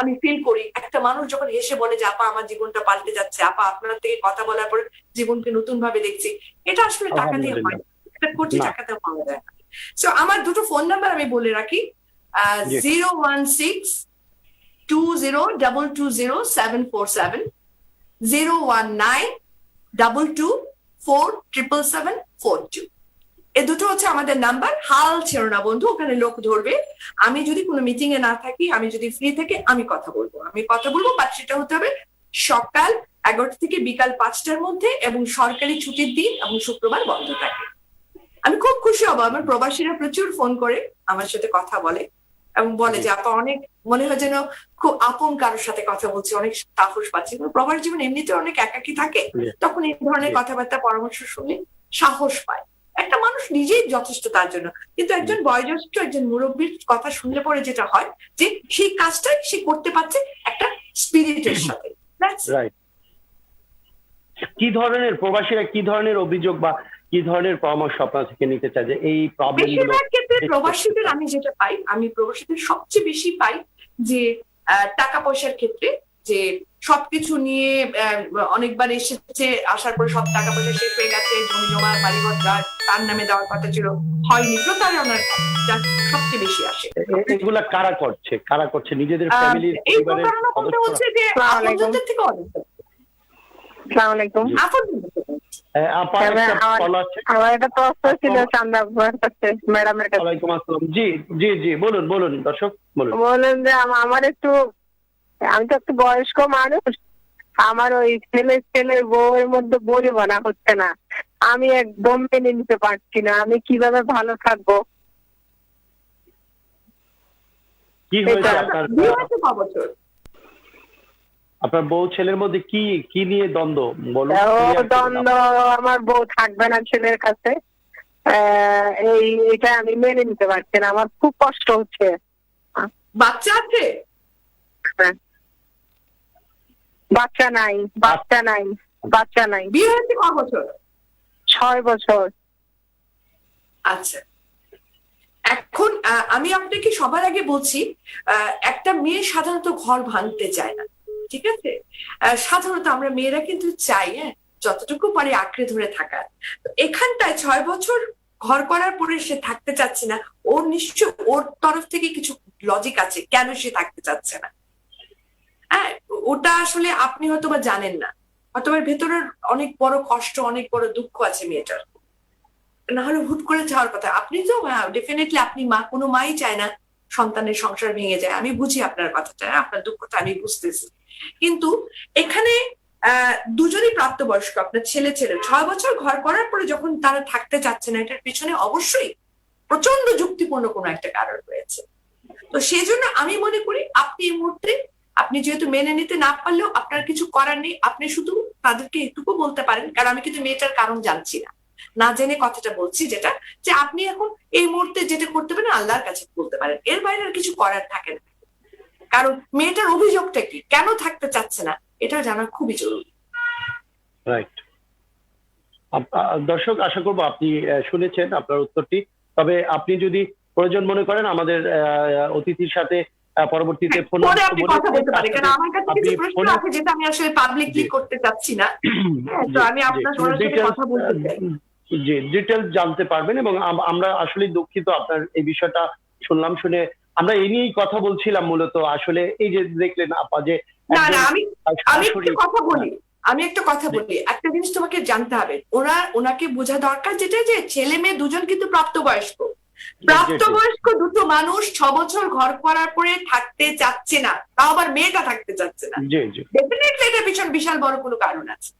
আমি ফিল করি। একটা মানুষ যখন হেসে বলে যে আপা আমার জীবনটা পাল্টে যাচ্ছে, আপা আপনার থেকে কথা বলার পর জীবনকে নতুন ভাবে দেখছি, এটা আসলে টাকা দিয়ে হয় না, এটা কোটি টাকাতে পাওয়া যায় না। সো আমার দুটো ফোন নাম্বার আমি বলে রাখি, 016-20-22747, 019-224-77742। এই দুটো হচ্ছে আমাদের নাম্বার। হাল ছেড়ো না বন্ধু, ওখানে লোক ধরবে। আমি যদি কোনো মিটিং এ না থাকি, আমি যদি ফ্রি থাকি, আমি কথা বলবো, বাট সেটা হতে হবে সকাল 11টা থেকে বিকাল 5টার মধ্যে, এবং সরকারি ছুটির দিন এবং শুক্রবার বন্ধ থাকে। আমি খুব খুশি হব, আমার প্রবাসীরা প্রচুর ফোন করে আমার সাথে কথা বলে এবং বলে যে আপা অনেক মনে হয় যেন খুব আপন কারোর সাথে কথা বলছি, অনেক সাহস পাচ্ছি। প্রবাস জীবন এমনিতে অনেক একাকী থাকে, তখন এই ধরনের কথাবার্তা পরামর্শ শুনলে সাহস পায়। একটা মানুষ নিজেই যথেষ্ট তার জন্য, কিন্তু একজন বয়োজ্যেষ্ঠ একজন মুরব্বীর কথা শুনলে পরে যেটা হয় যে সেই কাজটাই সে করতে পারছে একটা স্পিরিটের সাথে। কি ধরনের প্রবাসীরা কি ধরনের অভিযোগ বা কি ধরনের পরামর্শ আপনার থেকে নিতে চায় যে এই প্রবলেমগুলো? প্রবাসীদের আমি যেটা পাই, আমি প্রবাসীদের সবচেয়ে বেশি পাই যে টাকা পয়সার ক্ষেত্রে, যে সবকিছু নিয়ে অনেকবার এসেছে, আসার পরে সব টাকা পয়সা শেষ হয়ে গেছে, জমি জমা বাড়িঘর তার নামে দেওয়ার কথা ছিল, হয়নি, প্রতারণার সবচেয়ে বেশি আসে। এগুলা কারা করছে নিজেদের ফ্যামিলির? এই প্রতারণা বলতে হচ্ছে যে আপনজনদের থেকে অনেক। আসসালামু আলাইকুম। আমার একটা প্রশ্ন ছিল চান্দার কাছে, ম্যাডামের কাছে। ওয়ালাইকুম আসসালাম। জি জি জি, বলুন দর্শক বলুন। বলেন যে আমার একটু, আমি তো একটু বয়স্ক মানুষ, আমার ওই ছেলের বউয়ের মধ্যে বড়ি বানা হচ্ছে না, আমি একদম মেনে নিতে পারছি না, আমি কিভাবে ভালো থাকবো? কি হয়েছে আপনার বউ ছেলের মধ্যে? কি নিয়ে দ্বন্দ্ব বলুন। দ্বন্দ্ব, আমার বউ থাকবে না ছেলের কাছে, এইটা আমি মেনে নিতে পারছি না, আমার খুব কষ্ট হচ্ছে। বাচ্চা আছে? বাচ্চা নাই। বিয়ে হয়েছে ক বছর? 6 বছর। আচ্ছা, এখন আমি আপনাকে সবার আগে বলছি, একটা মেয়ে সাধারণত ঘর ভাঙতে চায় না, ঠিক আছে? সাধারণত আমরা মেয়েরা কিন্তু চাই, হ্যাঁ, যতটুকু পারি আঁকড়ে ধরে থাকার। এখানটায় 6 বছর ঘর করার পরে সে থাকতে চাচ্ছে না, ওর নিশ্চয় ওর তরফ থেকে কিছু লজিক আছে কেন সে থাকতে চাচ্ছে না। হ্যাঁ, ওটা আসলে আপনি হয়তো বা জানেন না, হয়তো ভেতরের অনেক বড় কষ্ট, অনেক বড় দুঃখ আছে মেয়েটার, না হলে হুট করে যাওয়ার কথা। আপনি তো ডেফিনেটলি আপনি কোনো মাই চায় না সন্তানের সংসার ভেঙে যায়, আমি বুঝি আপনার কথাটা, আপনার দুঃখটা আমি বুঝতেছি। কিন্তু এখানে দুজনই প্রাপ্তবয়স্ক, আপনার ছেলে 6 বছর ঘর করার পরে যখন তারা থাকতে চাচ্ছে না, এটার পিছনে অবশ্যই প্রচন্ড যুক্তিপূর্ণ কোনো একটা কারণ রয়েছে। তো সেই জন্য আমি মনে করি আপনি এই মুহূর্তে, আপনি যেহেতু মেনে নিতে না পারলেও আপনার কিছু করার নেই, আপনি শুধু তাদেরকে এটুকু বলতে পারেন, কারণ আমি কিন্তু মেয়েটার কারণ জানছি না জেনে কথাটা বলছি, যেটা যে আপনি এখন এই মুহূর্তে যেটা করতে পারেন আল্লাহর কাছে বলতে পারেন, এর বাইরে আর কিছু করার থাকে না। কারণ মেয়েটার অভিযোগটা কি, কেন থাকতে চাচ্ছে না, এটা জানা খুবই জরুরি। রাইট। দর্শক, আশা করবো আপনি শুনেছেন আপনার উত্তরটি। তবে আপনি যদি প্রয়োজন মনে করেন আমাদের অতিথির সাথে পরবর্তীতে ফোন পরে আপনি কথা বলতে পারেন, কারণ আমার কাছে আপনি কিছু প্রশ্ন ফোনে আছে যেটা আমি আসলে পাবলিকলি জি। করতে চাচ্ছি না। হ্যাঁ, তো জি, আমি জি, আপনার ওনার সাথে ডিটেলস কথা বলতে চাই। জি ডিটেলস জানতে পারবেন এবং আমরা আসলে দুঃখিত আপনার এই বিষয়টা শুনলাম শুনে আমরা এই নিয়েই কথা বলছিলাম মূলত আসলে এই যে দেখলেন আপা যে না একজন না, আমি আমি সরাসরি একটা কথা বলি, আমি একটা কথা বলি, একটা জিনিস তোমাকে জানতে হবে, ওনাকে বোঝা দরকার যেটা যে ছেলে মেয়ে দুজন কিন্তু প্রাপ্তবয়স্ক। প্রাপ্তবয়স্ক দুটো মানুষ 6 বছর ঘর করার পরে থাকতে চাচ্ছে না, তাও আবার মেয়েটা থাকতে চাচ্ছে না। জি জি ডেফিনেটলি এটা ভীষণ বিশাল বড় কোনো কারণ আছে।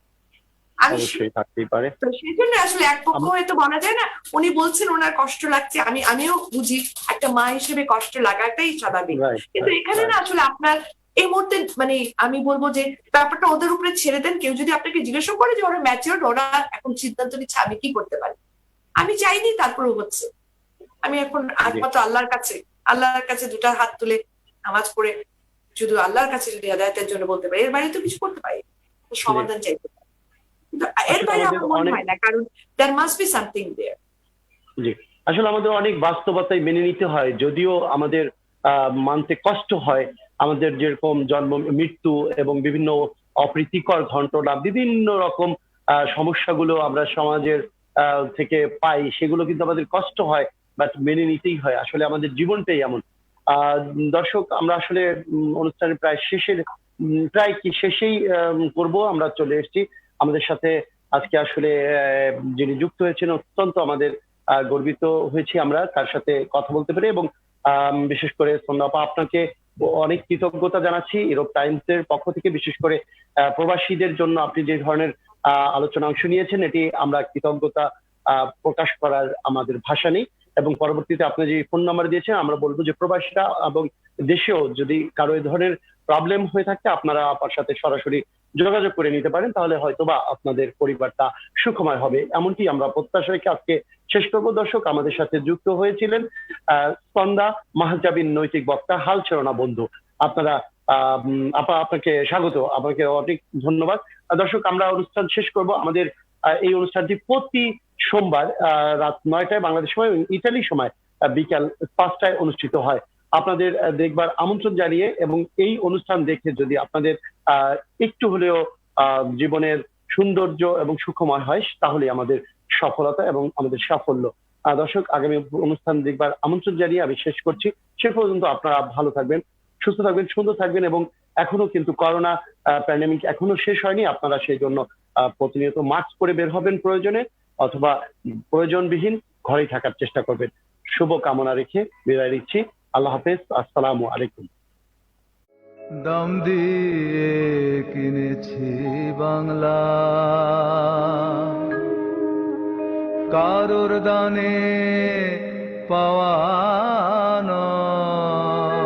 আমি অবশ্যই থাকতেই পারে। তো সেই জন্য আসলে এক পক্ষ হয়ে তো বলা যায় না। উনি বলছেন ওনার কষ্ট লাগছে, আমিও বুঝি, একটা মা হিসেবে কষ্ট লাগাটাই স্বাভাবিক। রাইট কিন্তু এখানে না আসলে আপনার এই মুহূর্তে মানে আমি বলবো যে ব্যাপারটা ওদের উপরে ছেড়ে দেন। কেউ যদি আপনাকে জিজ্ঞাসা করে যে ওরা ম্যাচিওর, ওরা এখন সিদ্ধান্ত নিচ্ছে আমি কি করতে পারি, আমি চাইনি তারপরেও হচ্ছে। আমি এখন একমাত্র আল্লাহর কাছে দুটা হাত তুলে নামাজ পড়ে শুধু আল্লাহর কাছে যদি হেদায়েতের জন্য বলতে পারি, এর বাইরে তো কিছু করতে পারি না, সমাধান চাইতে পারি। কিন্তু এর বাইরে আমার মনে হয় না, কারণ there must be something there. জি আসলে আমাদের অনেক বাস্তবতাই মেনে নিতে হয়, যদিও আমাদের মানতে কষ্ট হয়। আমাদের যেরকম জন্ম মৃত্যু এবং বিভিন্ন অপ্রীতিকর ঘটনা, বিভিন্ন রকম সমস্যাগুলো আমরা সমাজের থেকে পাই, সেগুলো কিন্তু আমাদের কষ্ট হয়, বাট মেনে নিতেই হয়। আসলে আমাদের জীবনটাই এমন। দর্শক, আমরা আসলে অনুষ্ঠানের প্রায় কি শেষেই করব, আমরা চলে এসেছি। আমাদের সাথে আজকে আসলে যিনি যুক্ত হয়েছেন, অত্যন্ত আমাদের গর্বিত হয়েছি আমরা তার সাথে কথা বলতে পেরে, এবং বিশেষ করে সন্ধ্যাপা আপনাকে অনেক কৃতজ্ঞতা জানাচ্ছি ইউরোপ টাইমস এর পক্ষ থেকে। বিশেষ করে প্রবাসীদের জন্য আপনি যে ধরনের আলোচনা অংশ নিয়েছেন, এটি আমরা কৃতজ্ঞতা প্রকাশ করার আমাদের ভাষা নেই। এবং পরবর্তীতে আপনি যে ফোন নাম্বার দিয়েছেন, আমরা বলবো যে প্রবাসীরা এবং দেশেও যদি কারো এই ধরনের প্রবলেম হয়ে থাকে, আপনারা আপনার সাথে সরাসরি যোগাযোগ করে নিতে পারেন, তাহলে হয়তোবা আপনাদের পরিবারটা সুখময় হবে, এমনটি আমরা প্রত্যাশা রেখে আজকে শেষ করবো। দর্শক, আমাদের সাথে যুক্ত হয়েছিলেন স্পন্দা মাহজাবিন, নৈতিক বক্তা, হাল ছেড়ো না বন্ধু। আপনারা আপনাকে স্বাগত, আপনাকে অনেক ধন্যবাদ। দর্শক, আমরা অনুষ্ঠান শেষ করব। আমাদের এই অনুষ্ঠানটি প্রতি সোমবার রাত 9টায় বাংলাদেশ সময়, ইতালি সময় বিকাল 5টায় অনুষ্ঠিত হয়। আপনাদের দেখবার আমন্ত্রণ জানিয়ে, এবং এই অনুষ্ঠান দেখে যদি আপনাদের একটু হলেও জীবনের সৌন্দর্য এবং সুখময় হয়, তাহলে আমাদের সফলতা এবং আমাদের সাফল্য। দর্শক, আগামী অনুষ্ঠান দেখবার আমন্ত্রণ জানিয়ে আমি শেষ করছি। সে পর্যন্ত আপনারা ভালো থাকবেন, সুস্থ থাকবেন, সুন্দর থাকবেন, এবং এখনো কিন্তু করোনা প্যান্ডেমিক এখনো শেষ হয়নি। আপনারা সেই জন্য প্রতিনিয়ত মাস্ক পরে বের হবেন প্রয়োজনে, অথবা প্রয়োজনবিহীন ঘরেই থাকার চেষ্টা করবেন। শুভ কামনা রেখে বিদায় নিচ্ছি। আল্লাহ হাফেজ, আসসালামু আলাইকুম। দাম দিয়ে কিনেছি বাংলা, কারোর দানে পাওয়া নয়।